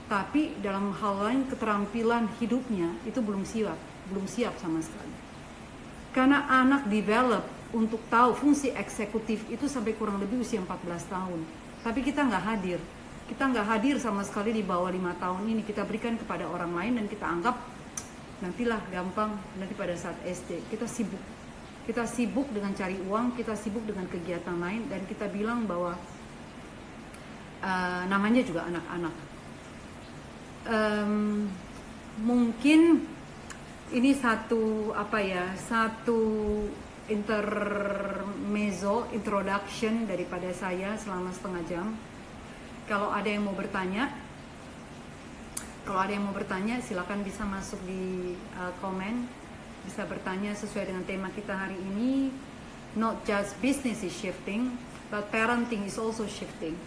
tapi dalam hal lain keterampilan hidupnya itu belum siap sama sekali. Karena anak develop untuk tahu fungsi eksekutif itu sampai kurang lebih usia 14 tahun. Tapi kita nggak hadir sama sekali di bawah 5 tahun ini. Kita berikan kepada orang lain dan kita anggap nantilah gampang, nanti pada saat SD. Kita sibuk dengan cari uang, kita sibuk dengan kegiatan lain, dan kita bilang bahwa namanya juga anak-anak. Mungkin ini satu introduction daripada saya selama setengah jam. Kalau ada yang mau bertanya, silakan bisa masuk di komen, bisa bertanya sesuai dengan tema kita hari ini. Not just business is shifting, but parenting is also shifting.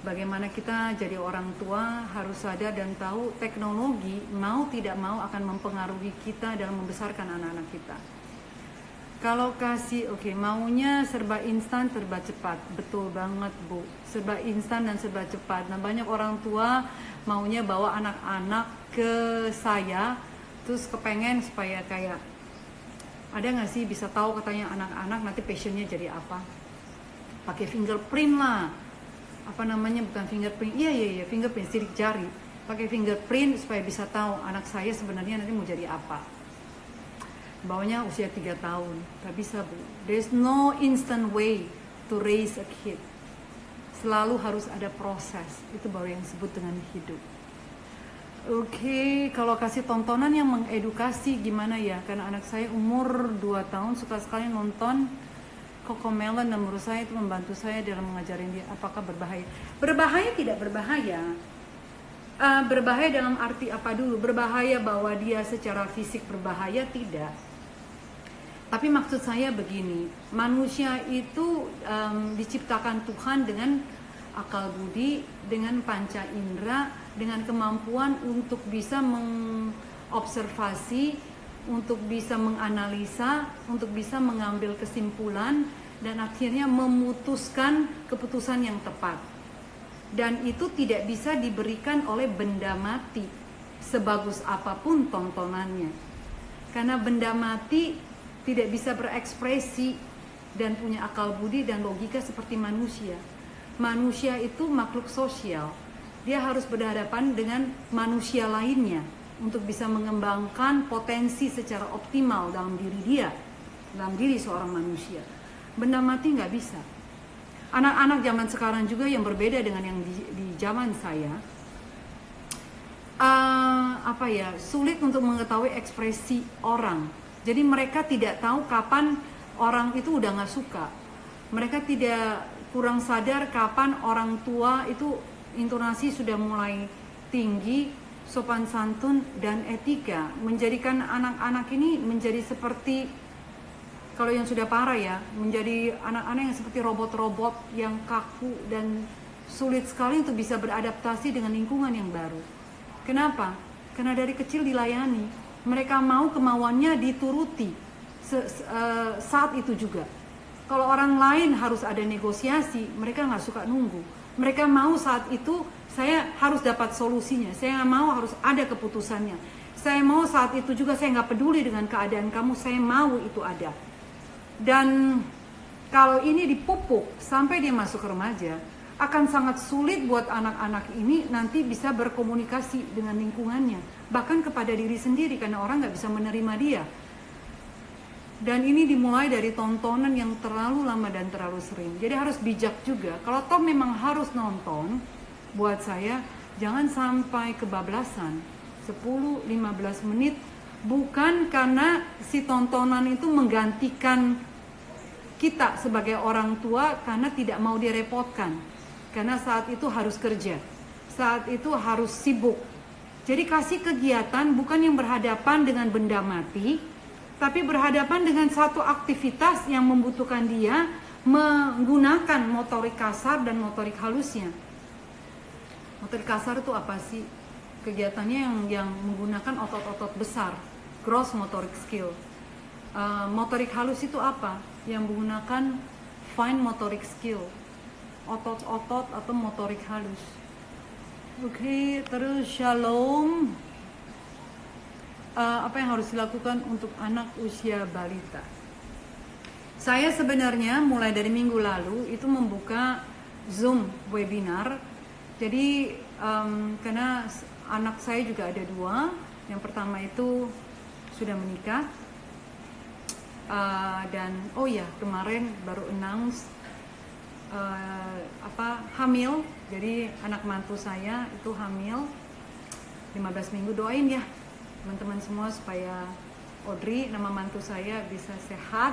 Bagaimana kita jadi orang tua harus sadar dan tahu teknologi mau tidak mau akan mempengaruhi kita dalam membesarkan anak-anak kita. Kalau maunya serba instan, serba cepat. Betul banget, Bu. Serba instan dan serba cepat. Nah, banyak orang tua maunya bawa anak-anak ke saya, terus kepengen supaya kayak, ada nggak sih bisa tahu katanya anak-anak nanti passionnya jadi apa? Pakai fingerprint lah. Bukan fingerprint, iya fingerprint, sidik jari, pakai fingerprint supaya bisa tahu anak saya sebenarnya nanti mau jadi apa. Bawanya usia 3 tahun, gak bisa, Bu. There's no instant way to raise a kid. Selalu harus ada proses, itu baru yang disebut dengan hidup. Oke, kalau kasih tontonan yang mengedukasi gimana ya, karena anak saya umur 2 tahun suka sekali nonton Cocomelon, dan menurut saya itu membantu saya dalam mengajarin dia. Apakah berbahaya? Berbahaya tidak berbahaya. Berbahaya dalam arti apa dulu? Berbahaya bahwa dia secara fisik berbahaya, tidak. Tapi maksud saya begini, manusia itu diciptakan Tuhan dengan akal budi, dengan panca indera, dengan kemampuan untuk bisa mengobservasi, untuk bisa menganalisa, untuk bisa mengambil kesimpulan, dan akhirnya memutuskan keputusan yang tepat. Dan itu tidak bisa diberikan oleh benda mati, sebagus apapun tontonannya. Karena benda mati tidak bisa berekspresi dan punya akal budi dan logika seperti manusia. Manusia itu makhluk sosial. Dia harus berhadapan dengan manusia lainnya untuk bisa mengembangkan potensi secara optimal dalam diri dia, dalam diri seorang manusia. Benda mati nggak bisa. Anak-anak zaman sekarang juga yang berbeda dengan yang di zaman saya, sulit untuk mengetahui ekspresi orang. Jadi mereka tidak tahu kapan orang itu udah nggak suka. Mereka kurang sadar kapan orang tua itu intonasi sudah mulai tinggi, sopan santun dan etika, menjadikan anak-anak ini menjadi seperti, kalau yang sudah parah ya, menjadi anak-anak yang seperti robot-robot yang kaku dan sulit sekali untuk bisa beradaptasi dengan lingkungan yang baru. Kenapa? Karena dari kecil dilayani, mereka mau kemauannya dituruti saat itu juga. Kalau orang lain harus ada negosiasi, mereka nggak suka nunggu. Mereka mau saat itu, saya harus dapat solusinya. Saya nggak mau harus ada keputusannya. Saya mau saat itu juga, saya nggak peduli dengan keadaan kamu, saya mau itu ada. Dan kalau ini dipupuk sampai dia masuk remaja, akan sangat sulit buat anak-anak ini nanti bisa berkomunikasi dengan lingkungannya, bahkan kepada diri sendiri, karena orang nggak bisa menerima dia. Dan ini dimulai dari tontonan yang terlalu lama dan terlalu sering. Jadi harus bijak juga. Kalau toh memang harus nonton, buat saya jangan sampai kebablasan 10-15 menit. Bukan karena si tontonan itu menggantikan kita sebagai orang tua karena tidak mau direpotkan. Karena saat itu harus kerja, saat itu harus sibuk. Jadi kasih kegiatan bukan yang berhadapan dengan benda mati, tapi berhadapan dengan satu aktivitas yang membutuhkan dia menggunakan motorik kasar dan motorik halusnya. Motorik kasar itu apa sih? Kegiatannya yang menggunakan otot-otot besar, gross motoric skill. Motorik halus itu apa? Yang menggunakan fine motoric skill, otot-otot atau motorik halus. Oke, terus shalom. Apa yang harus dilakukan untuk anak usia balita? Saya sebenarnya mulai dari minggu lalu itu membuka Zoom webinar. Jadi karena anak saya juga ada 2. Yang pertama itu sudah menikah, dan oh ya kemarin baru announce hamil. Jadi anak mantu saya itu hamil 15 minggu. Doain ya teman-teman semua supaya Audrey, nama mantu saya, bisa sehat,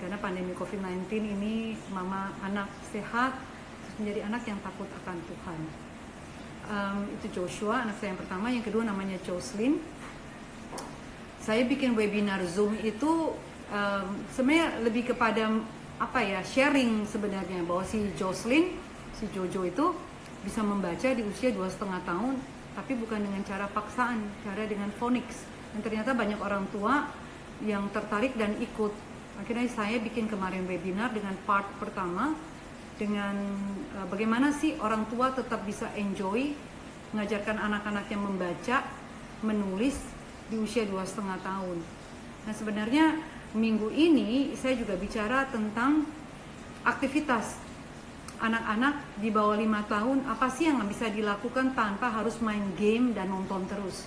karena pandemi COVID-19 ini mama anak sehat terus menjadi anak yang takut akan Tuhan. Itu Joshua, anak saya yang pertama. Yang kedua namanya Jocelyn. Saya bikin webinar Zoom itu sebenarnya lebih kepada sharing sebenarnya, bahwa si Jocelyn, si Jojo itu bisa membaca di usia 2,5 tahun, tapi bukan dengan cara paksaan, cara dengan phonics. Dan ternyata banyak orang tua yang tertarik dan ikut. Akhirnya saya bikin kemarin webinar dengan part pertama, dengan bagaimana sih orang tua tetap bisa enjoy mengajarkan anak-anaknya membaca, menulis di usia 2,5 tahun. Nah sebenarnya minggu ini saya juga bicara tentang aktivitas anak-anak di bawah 5 tahun, apa sih yang bisa dilakukan tanpa harus main game dan nonton terus.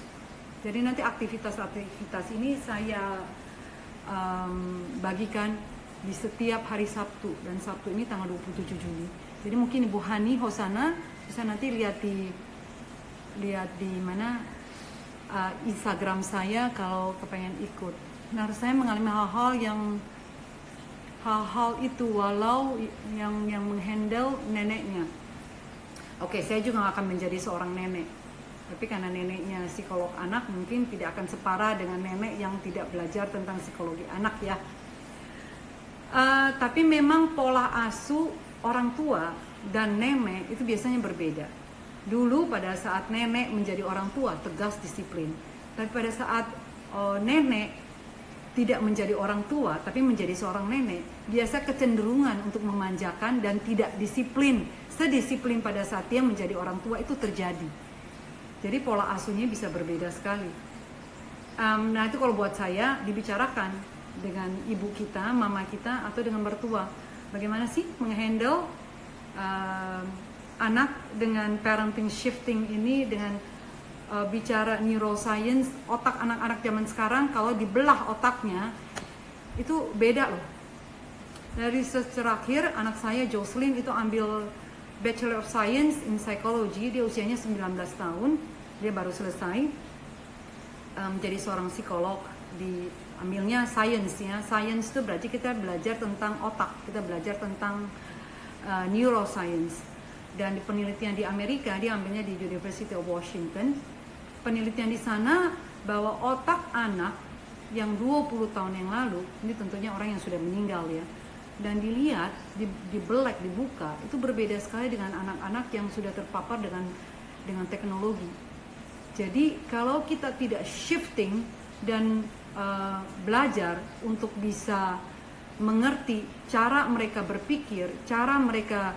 Jadi nanti aktivitas-aktivitas ini saya bagikan di setiap hari Sabtu, dan Sabtu ini tanggal 27 Juli. Jadi mungkin Ibu Hani Hosana bisa nanti lihat di mana Instagram saya kalau kepengen ikut. Nah saya mengalami hal-hal itu walau yang menghandle neneknya. Oke, saya juga akan menjadi seorang nenek. Tapi karena neneknya psikolog anak, mungkin tidak akan separah dengan nenek yang tidak belajar tentang psikologi anak ya. Tapi memang pola asuh orang tua dan nenek itu biasanya berbeda. Dulu pada saat nenek menjadi orang tua, tegas, disiplin. Tapi pada saat nenek tidak menjadi orang tua, tapi menjadi seorang nenek, biasa kecenderungan untuk memanjakan dan tidak disiplin. Sedisiplin pada saat dia menjadi orang tua itu terjadi. Jadi pola asuhnya bisa berbeda sekali. Nah itu kalau buat saya dibicarakan dengan ibu kita, mama kita, atau dengan mertua. Bagaimana sih menghandle anak dengan parenting shifting ini, dengan bicara neuroscience, otak anak-anak zaman sekarang kalau dibelah otaknya itu beda loh. Dari research terakhir, anak saya Jocelyn itu ambil Bachelor of Science in Psychology, dia usianya 19 tahun, dia baru selesai menjadi seorang psikolog. Ambilnya science ya, science itu berarti kita belajar tentang otak, kita belajar tentang neuroscience. Dan di penelitian di Amerika, dia ambilnya di University of Washington. Penelitian di sana bahwa otak anak yang 20 tahun yang lalu, ini tentunya orang yang sudah meninggal ya, dan dilihat, dibelek, dibuka, itu berbeda sekali dengan anak-anak yang sudah terpapar dengan teknologi. Jadi kalau kita tidak shifting dan belajar untuk bisa mengerti cara mereka berpikir, cara mereka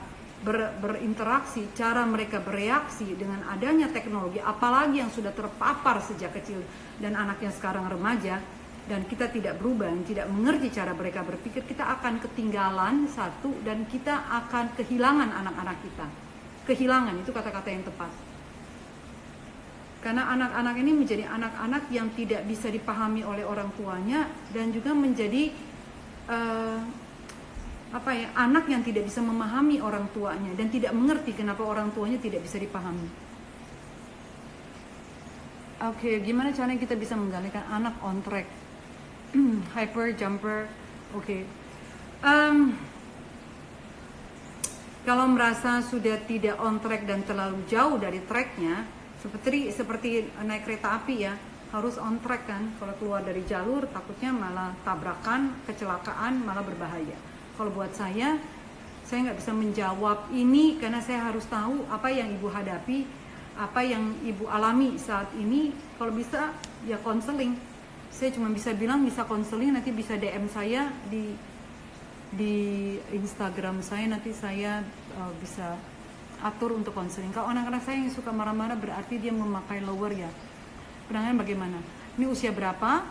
berinteraksi, cara mereka bereaksi dengan adanya teknologi, apalagi yang sudah terpapar sejak kecil dan anak yang sekarang remaja, dan kita tidak berubah, tidak mengerti cara mereka berpikir, kita akan ketinggalan satu, dan kita akan kehilangan anak-anak kita. Kehilangan, itu kata-kata yang tepat. Karena anak-anak ini menjadi anak-anak yang tidak bisa dipahami oleh orang tuanya, dan juga menjadi anak yang tidak bisa memahami orang tuanya dan tidak mengerti kenapa orang tuanya tidak bisa dipahami. Oke, gimana caranya kita bisa menggalikan anak on track? Hyper jumper. Oke. Kalau merasa sudah tidak on track dan terlalu jauh dari tracknya, seperti naik kereta api ya, harus on track kan. Kalau keluar dari jalur takutnya malah tabrakan, kecelakaan, malah berbahaya. Kalau buat saya nggak bisa menjawab ini karena saya harus tahu apa yang ibu hadapi, apa yang ibu alami saat ini. Kalau bisa ya konseling. Saya cuma bisa bilang bisa konseling, nanti bisa DM saya di Instagram saya, nanti saya bisa atur untuk konseling. Kalau anak-anak saya yang suka marah-marah berarti dia memakai lower ya. Penanganan bagaimana? Ini usia berapa?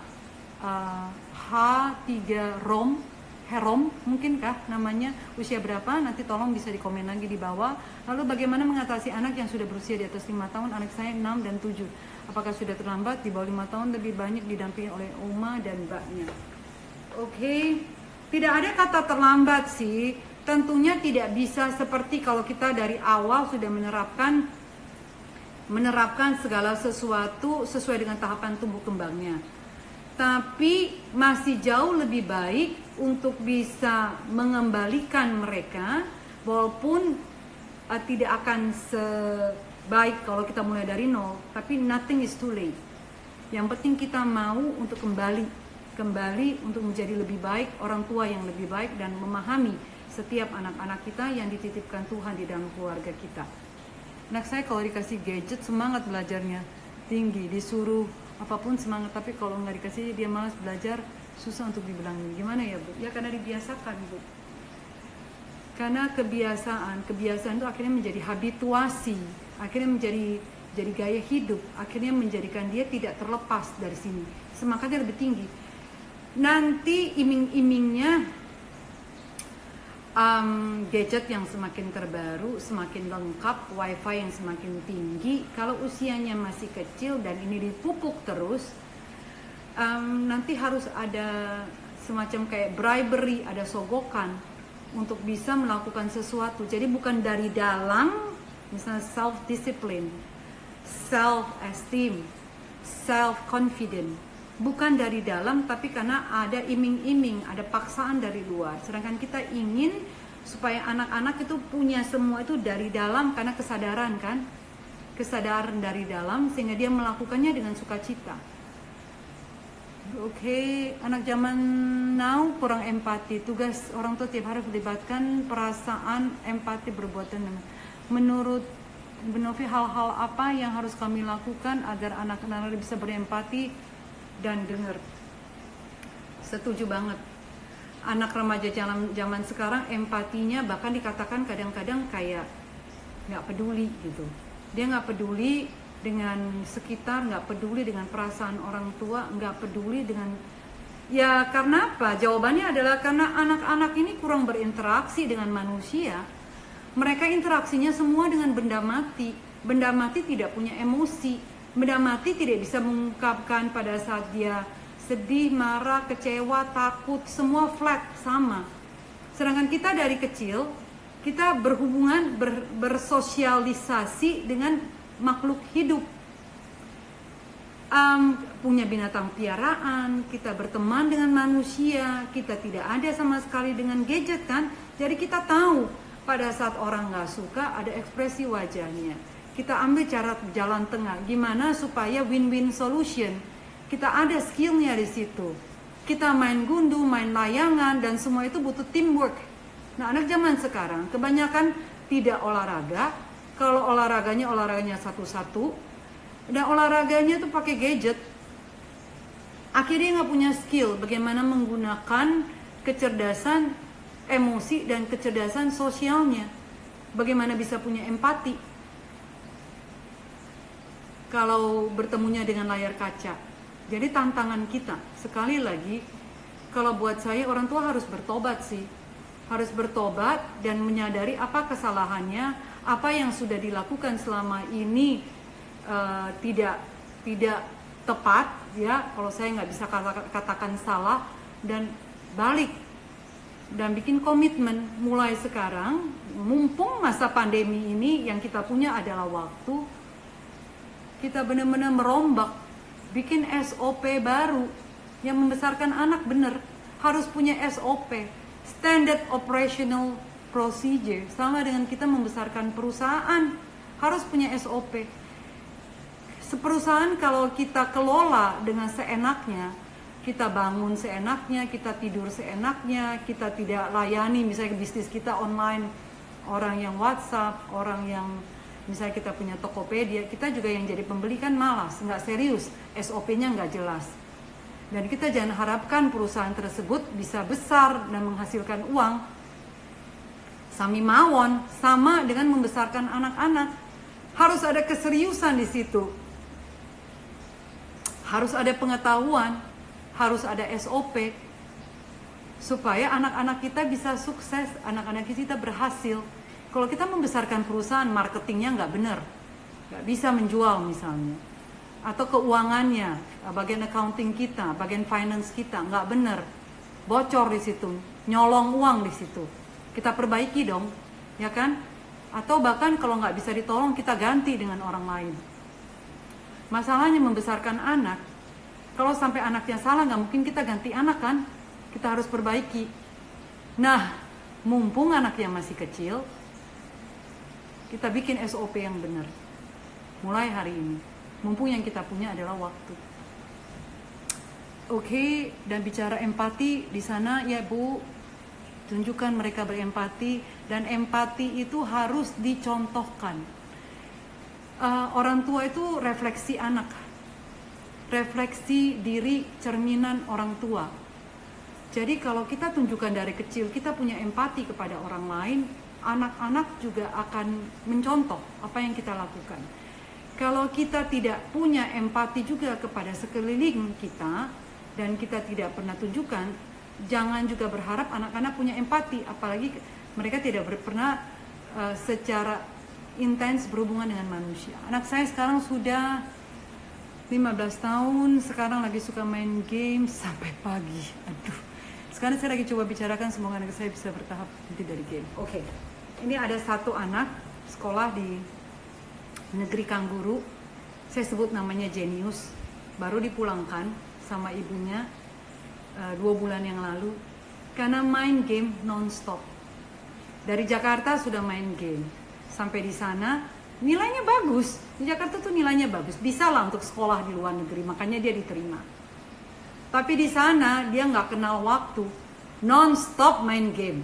H3 Herom mungkinkah namanya, usia berapa? Nanti tolong bisa dikomen lagi di bawah. Lalu bagaimana mengatasi anak yang sudah berusia di atas 5 tahun? Anak saya 6 dan 7. Apakah sudah terlambat? Di bawah 5 tahun lebih banyak didampingi oleh oma dan mbaknya. Oke. Tidak ada kata terlambat sih. Tentunya tidak bisa seperti kalau kita dari awal sudah menerapkan segala sesuatu sesuai dengan tahapan tumbuh kembangnya. Tapi masih jauh lebih baik untuk bisa mengembalikan mereka, walaupun tidak akan sebaik kalau kita mulai dari nol, tapi nothing is too late. Yang penting kita mau untuk kembali untuk menjadi lebih baik, orang tua yang lebih baik, dan memahami setiap anak-anak kita yang dititipkan Tuhan di dalam keluarga kita. Anak saya kalau dikasih gadget semangat belajarnya tinggi, disuruh apapun semangat, tapi kalau nggak dikasih dia malas belajar, susah untuk dibilangin. Gimana ya Bu? Ya karena dibiasakan Bu. Karena kebiasaan itu akhirnya menjadi habituasi, akhirnya menjadi gaya hidup, akhirnya menjadikan dia tidak terlepas dari sini. Semangatnya lebih tinggi. Nanti iming-imingnya gadget yang semakin terbaru, semakin lengkap, wifi yang semakin tinggi. Kalau usianya masih kecil dan ini dipupuk terus, nanti harus ada semacam kayak bribery, ada sogokan untuk bisa melakukan sesuatu. Jadi bukan dari dalam, misalnya self-discipline, self-esteem, self-confident. Bukan dari dalam, tapi karena ada iming-iming, ada paksaan dari luar. Sedangkan kita ingin supaya anak-anak itu punya semua itu dari dalam, karena kesadaran kan, kesadaran dari dalam, sehingga dia melakukannya dengan sukacita. Oke, anak zaman now kurang empati. Tugas orang tua tiap hari melibatkan perasaan, empati, perbuatan. Menurut Bu Novi, hal-hal apa yang harus kami lakukan agar anak-anak bisa berempati dan dengar? Setuju banget. Anak remaja zaman sekarang empatinya bahkan dikatakan kadang-kadang kayak nggak peduli gitu. Dia nggak peduli dengan sekitar, nggak peduli dengan perasaan orang tua, nggak peduli dengan, ya karena apa? Jawabannya adalah karena anak-anak ini kurang berinteraksi dengan manusia. Mereka interaksinya semua dengan benda mati. Benda mati tidak punya emosi. Benda mati tidak bisa mengungkapkan pada saat dia sedih, marah, kecewa, takut, semua flat, sama. Sedangkan kita dari kecil, kita berhubungan, bersosialisasi dengan makhluk hidup. Punya binatang piaraan, kita berteman dengan manusia, kita tidak ada sama sekali dengan gadget kan. Jadi kita tahu Pada saat orang nggak suka, ada ekspresi wajahnya. Kita ambil cara jalan tengah, gimana supaya win-win solution. Kita ada skillnya di situ. Kita main gundu, main layangan, dan semua itu butuh teamwork. Nah, anak zaman sekarang kebanyakan tidak olahraga. Kalau olahraganya satu-satu, dan olahraganya tuh pakai gadget. Akhirnya nggak punya skill bagaimana menggunakan kecerdasan emosi dan kecerdasan sosialnya. Bagaimana bisa punya empati kalau bertemunya dengan layar kaca. Jadi tantangan kita, sekali lagi, kalau buat saya orang tua harus bertobat sih. Harus bertobat dan menyadari apa kesalahannya, apa yang sudah dilakukan selama ini tidak tepat, ya. Kalau saya nggak bisa katakan salah, dan balik dan bikin komitmen mulai sekarang. Mumpung masa pandemi ini yang kita punya adalah waktu, kita benar-benar merombak, bikin SOP baru yang membesarkan anak. Bener harus punya SOP, Standard Operational Procedure, sama dengan kita membesarkan perusahaan, harus punya SOP. Seperusahaan kalau kita kelola dengan seenaknya, kita bangun seenaknya, kita tidur seenaknya, kita tidak layani misalnya bisnis kita online, orang yang WhatsApp, orang yang misalnya kita punya Tokopedia, kita juga yang jadi pembeli kan malas, nggak serius, SOP-nya nggak jelas. Dan kita jangan harapkan perusahaan tersebut bisa besar dan menghasilkan uang. Sami mawon, sama dengan membesarkan anak-anak. Harus ada keseriusan di situ. Harus ada pengetahuan, harus ada SOP, supaya anak-anak kita bisa sukses, anak-anak kita berhasil. Kalau kita membesarkan perusahaan, marketingnya nggak benar, nggak bisa menjual misalnya, atau keuangannya, bagian accounting kita, bagian finance kita nggak benar, bocor di situ, nyolong uang di situ, kita perbaiki dong, ya kan? Atau bahkan kalau nggak bisa ditolong, kita ganti dengan orang lain. Masalahnya membesarkan anak, kalau sampai anaknya salah, nggak mungkin kita ganti anak kan, kita harus perbaiki. Nah, mumpung anaknya masih kecil, kita bikin SOP yang benar mulai hari ini. Mumpung yang kita punya adalah waktu. Oke, dan bicara empati di sana ya Bu, tunjukkan mereka berempati, dan empati itu harus dicontohkan. Orang tua itu refleksi anak, refleksi diri, cerminan orang tua. Jadi kalau kita tunjukkan dari kecil kita punya empati kepada orang lain, anak-anak juga akan mencontoh apa yang kita lakukan. Kalau kita tidak punya empati juga kepada sekeliling kita dan kita tidak pernah tunjukkan, jangan juga berharap anak-anak punya empati, apalagi mereka tidak pernah secara intens berhubungan dengan manusia. Anak saya sekarang sudah 15 tahun, sekarang lagi suka main game sampai pagi. Aduh. Sekarang saya lagi coba bicarakan semoga anak saya bisa bertahap nanti dari game. Oke. Ini ada satu anak sekolah di negeri Kangguru. Saya sebut namanya Jenius. Baru dipulangkan sama ibunya 2 bulan yang lalu karena main game non-stop. Dari Jakarta sudah main game. Sampai di sana nilainya bagus. Di Jakarta tuh nilainya bagus. Bisa lah untuk sekolah di luar negeri, makanya dia diterima. Tapi di sana dia nggak kenal waktu, non-stop main game.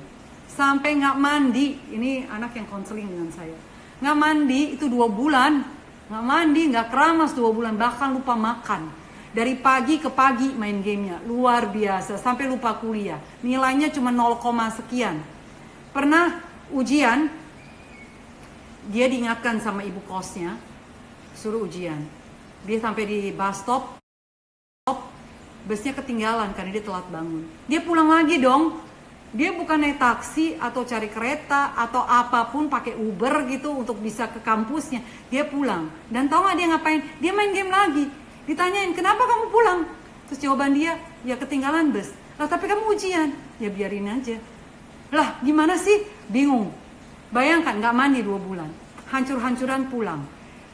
Sampai nggak mandi. Ini anak yang konseling dengan saya. Nggak mandi itu 2 bulan. Nggak mandi, nggak keramas 2 bulan. Bahkan lupa makan. Dari pagi ke pagi main gamenya. Luar biasa. Sampai lupa kuliah. Nilainya cuma 0, sekian. Pernah ujian, dia diingatkan sama ibu kosnya, suruh ujian. Dia sampai di bus stop, busnya ketinggalan karena dia telat bangun. Dia pulang lagi dong. Dia bukan naik taksi atau cari kereta atau apapun, pakai Uber gitu untuk bisa ke kampusnya. Dia pulang. Dan tahu gak dia ngapain? Dia main game lagi. Ditanyain, kenapa kamu pulang? Terus jawaban dia, ya ketinggalan bus. Lah tapi kamu ujian. Ya biarin aja. Lah gimana sih? Bingung. Bayangkan gak mandi 2 bulan. Hancur-hancuran pulang.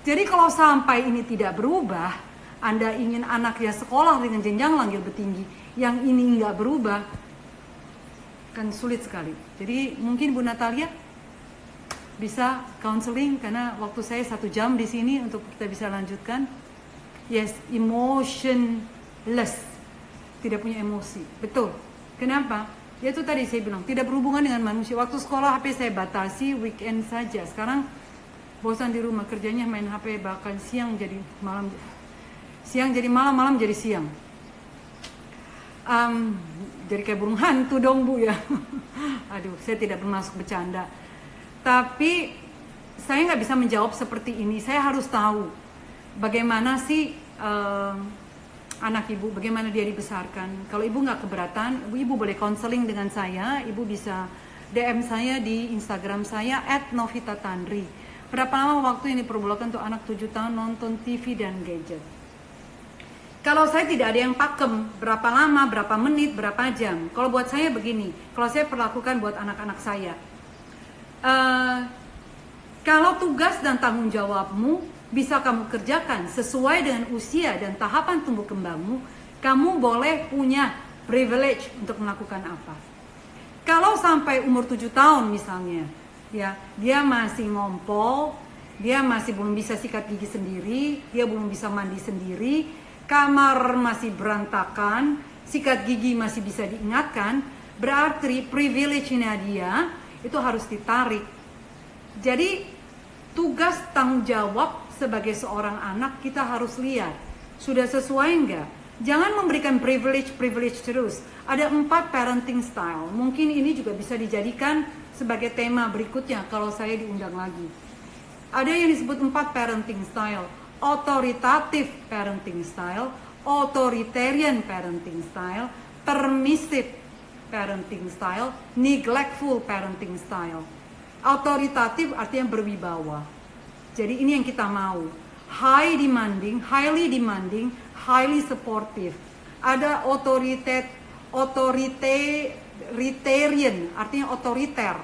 Jadi kalau sampai ini tidak berubah, Anda ingin anaknya sekolah dengan jenjang lebih tinggi, yang ini nggak berubah, kan sulit sekali. Jadi mungkin Bu Natalia bisa counseling karena waktu saya 1 jam di sini untuk kita bisa lanjutkan. Yes, emotionless, tidak punya emosi, betul. Kenapa? Ya itu tadi saya bilang tidak berhubungan dengan manusia. Waktu sekolah HP saya batasi weekend saja. Sekarang bosan di rumah, kerjanya main HP, bahkan siang jadi malam, siang jadi malam, malam jadi siang. Jadi kayak burung hantu dong Bu ya. Aduh, saya tidak bermaksud bercanda. Tapi saya nggak bisa menjawab seperti ini. Saya harus tahu bagaimana sih anak ibu, bagaimana dia dibesarkan. Kalau ibu nggak keberatan, ibu boleh konseling dengan saya. Ibu bisa DM saya di Instagram saya @novita_tandri. Berapa lama waktu yang diperbolehkan untuk anak 7 tahun nonton TV dan gadget? Kalau saya tidak ada yang pakem, berapa lama, berapa menit, berapa jam. Kalau buat saya begini, kalau saya perlakukan buat anak-anak saya. Kalau tugas dan tanggung jawabmu bisa kamu kerjakan sesuai dengan usia dan tahapan tumbuh kembangmu, kamu boleh punya privilege untuk melakukan apa. Kalau sampai umur 7 tahun misalnya, ya, dia masih ngompol, dia masih belum bisa sikat gigi sendiri, dia belum bisa mandi sendiri, kamar masih berantakan, sikat gigi masih bisa diingatkan, berarti privilege-nya dia itu harus ditarik. Jadi tugas tanggung jawab sebagai seorang anak kita harus lihat sudah sesuai enggak. Jangan memberikan privilege terus. Ada 4 parenting style. Mungkin ini juga bisa dijadikan sebagai tema berikutnya kalau saya diundang lagi. Ada yang disebut 4 parenting style. Authoritative parenting style, authoritarian parenting style, permissive parenting style, neglectful parenting style. Authoritative artinya berwibawa. Jadi ini yang kita mau. Highly demanding, highly supportive. Ada authoritarian, artinya otoriter.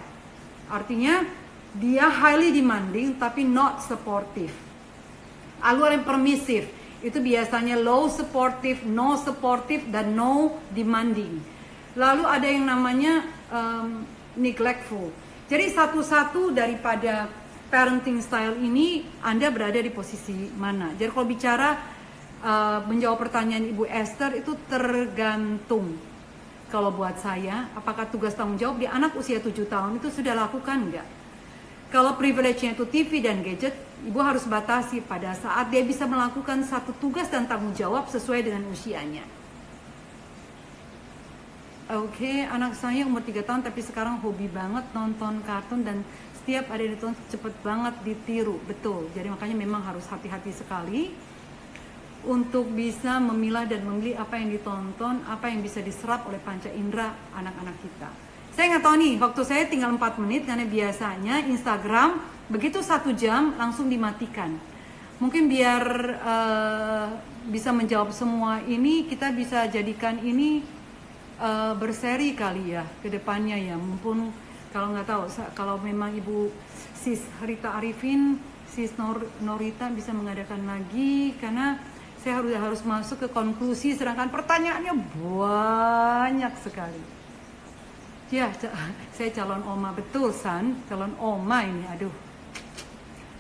Artinya dia highly demanding tapi not supportive. Lalu ada yang permissive, itu biasanya low supportive, no supportive, dan no demanding. Lalu ada yang namanya neglectful. Jadi satu-satu daripada parenting style ini Anda berada di posisi mana. Jadi kalau bicara menjawab pertanyaan Ibu Esther itu tergantung. Kalau buat saya, apakah tugas tanggung jawab di anak usia 7 tahun itu sudah lakukan enggak? Kalau privilege-nya itu TV dan gadget, ibu harus batasi pada saat dia bisa melakukan satu tugas dan tanggung jawab sesuai dengan usianya. Oke, anak saya umur 3 tahun tapi sekarang hobi banget nonton kartun dan setiap ada yang ditonton cepet banget ditiru. Betul, jadi makanya memang harus hati-hati sekali untuk bisa memilah dan memilih apa yang ditonton, apa yang bisa diserap oleh panca indera anak-anak kita. Saya nggak tahu nih, waktu saya tinggal 4 menit karena biasanya Instagram begitu 1 jam langsung dimatikan. Mungkin biar bisa menjawab semua ini, kita bisa jadikan ini berseri kali ya ke depannya ya. Mumpun kalau nggak tahu, kalau memang Ibu Sis Rita Arifin, Sis Norita bisa mengadakan lagi, karena saya harus masuk ke konklusi sedangkan pertanyaannya banyak sekali. Ya, saya calon oma, betul San, calon oma ini, aduh.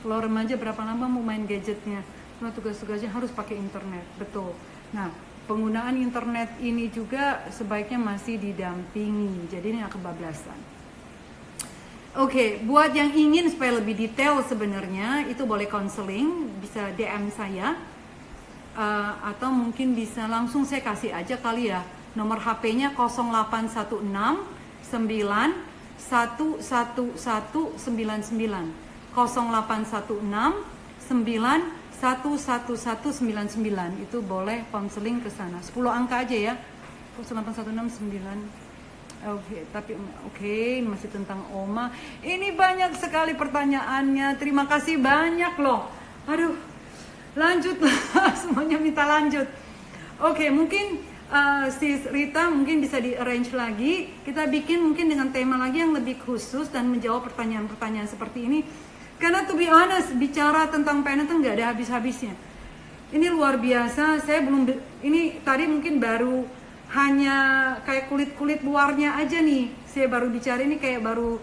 Kalau remaja berapa lama mau main gadgetnya? Karena tugas-tugasnya harus pakai internet, betul. Nah, penggunaan internet ini juga sebaiknya masih didampingi, jadi ini kebablasan. Oke, buat yang ingin supaya lebih detail sebenarnya, itu boleh konseling, bisa DM saya. Atau mungkin bisa langsung saya kasih aja kali ya, nomor HP-nya 0816 9111199 0816 9111199 itu boleh konseling ke sana. 10 angka aja ya. 08169. Oke, ini masih tentang oma. Ini banyak sekali pertanyaannya. Terima kasih banyak loh. Aduh. Lanjutlah, semuanya minta lanjut. Oke, mungkin Sis Rita mungkin bisa di-arrange lagi. Kita bikin mungkin dengan tema lagi yang lebih khusus dan menjawab pertanyaan-pertanyaan seperti ini. Karena to be honest, bicara tentang parenting nggak ada habis-habisnya. Ini luar biasa. Saya belum, ini tadi mungkin baru hanya kayak kulit-kulit luarnya aja nih. Saya baru bicara ini kayak baru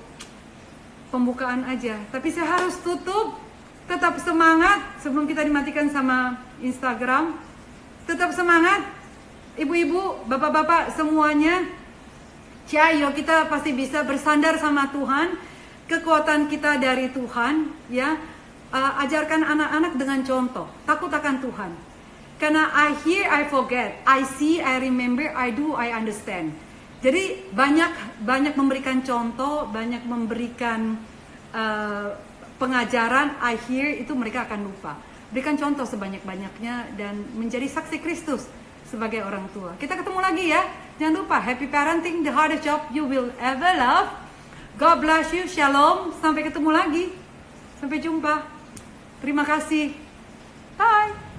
pembukaan aja. Tapi saya harus tutup. Tetap semangat sebelum kita dimatikan sama Instagram. Tetap semangat, ibu-ibu, bapak-bapak semuanya. Ayo kita pasti bisa bersandar sama Tuhan. Kekuatan kita dari Tuhan, ya. Ajarkan anak-anak dengan contoh. Takut akan Tuhan. Karena I hear, I forget. I see, I remember. I do, I understand. Jadi banyak memberikan contoh, banyak memberikan pengajaran. I hear itu mereka akan lupa. Berikan contoh sebanyak-banyaknya dan menjadi saksi Kristus sebagai orang tua. Kita ketemu lagi ya. Jangan lupa, happy parenting, the hardest job you will ever love. God bless you, shalom. Sampai ketemu lagi. Sampai jumpa. Terima kasih. Bye.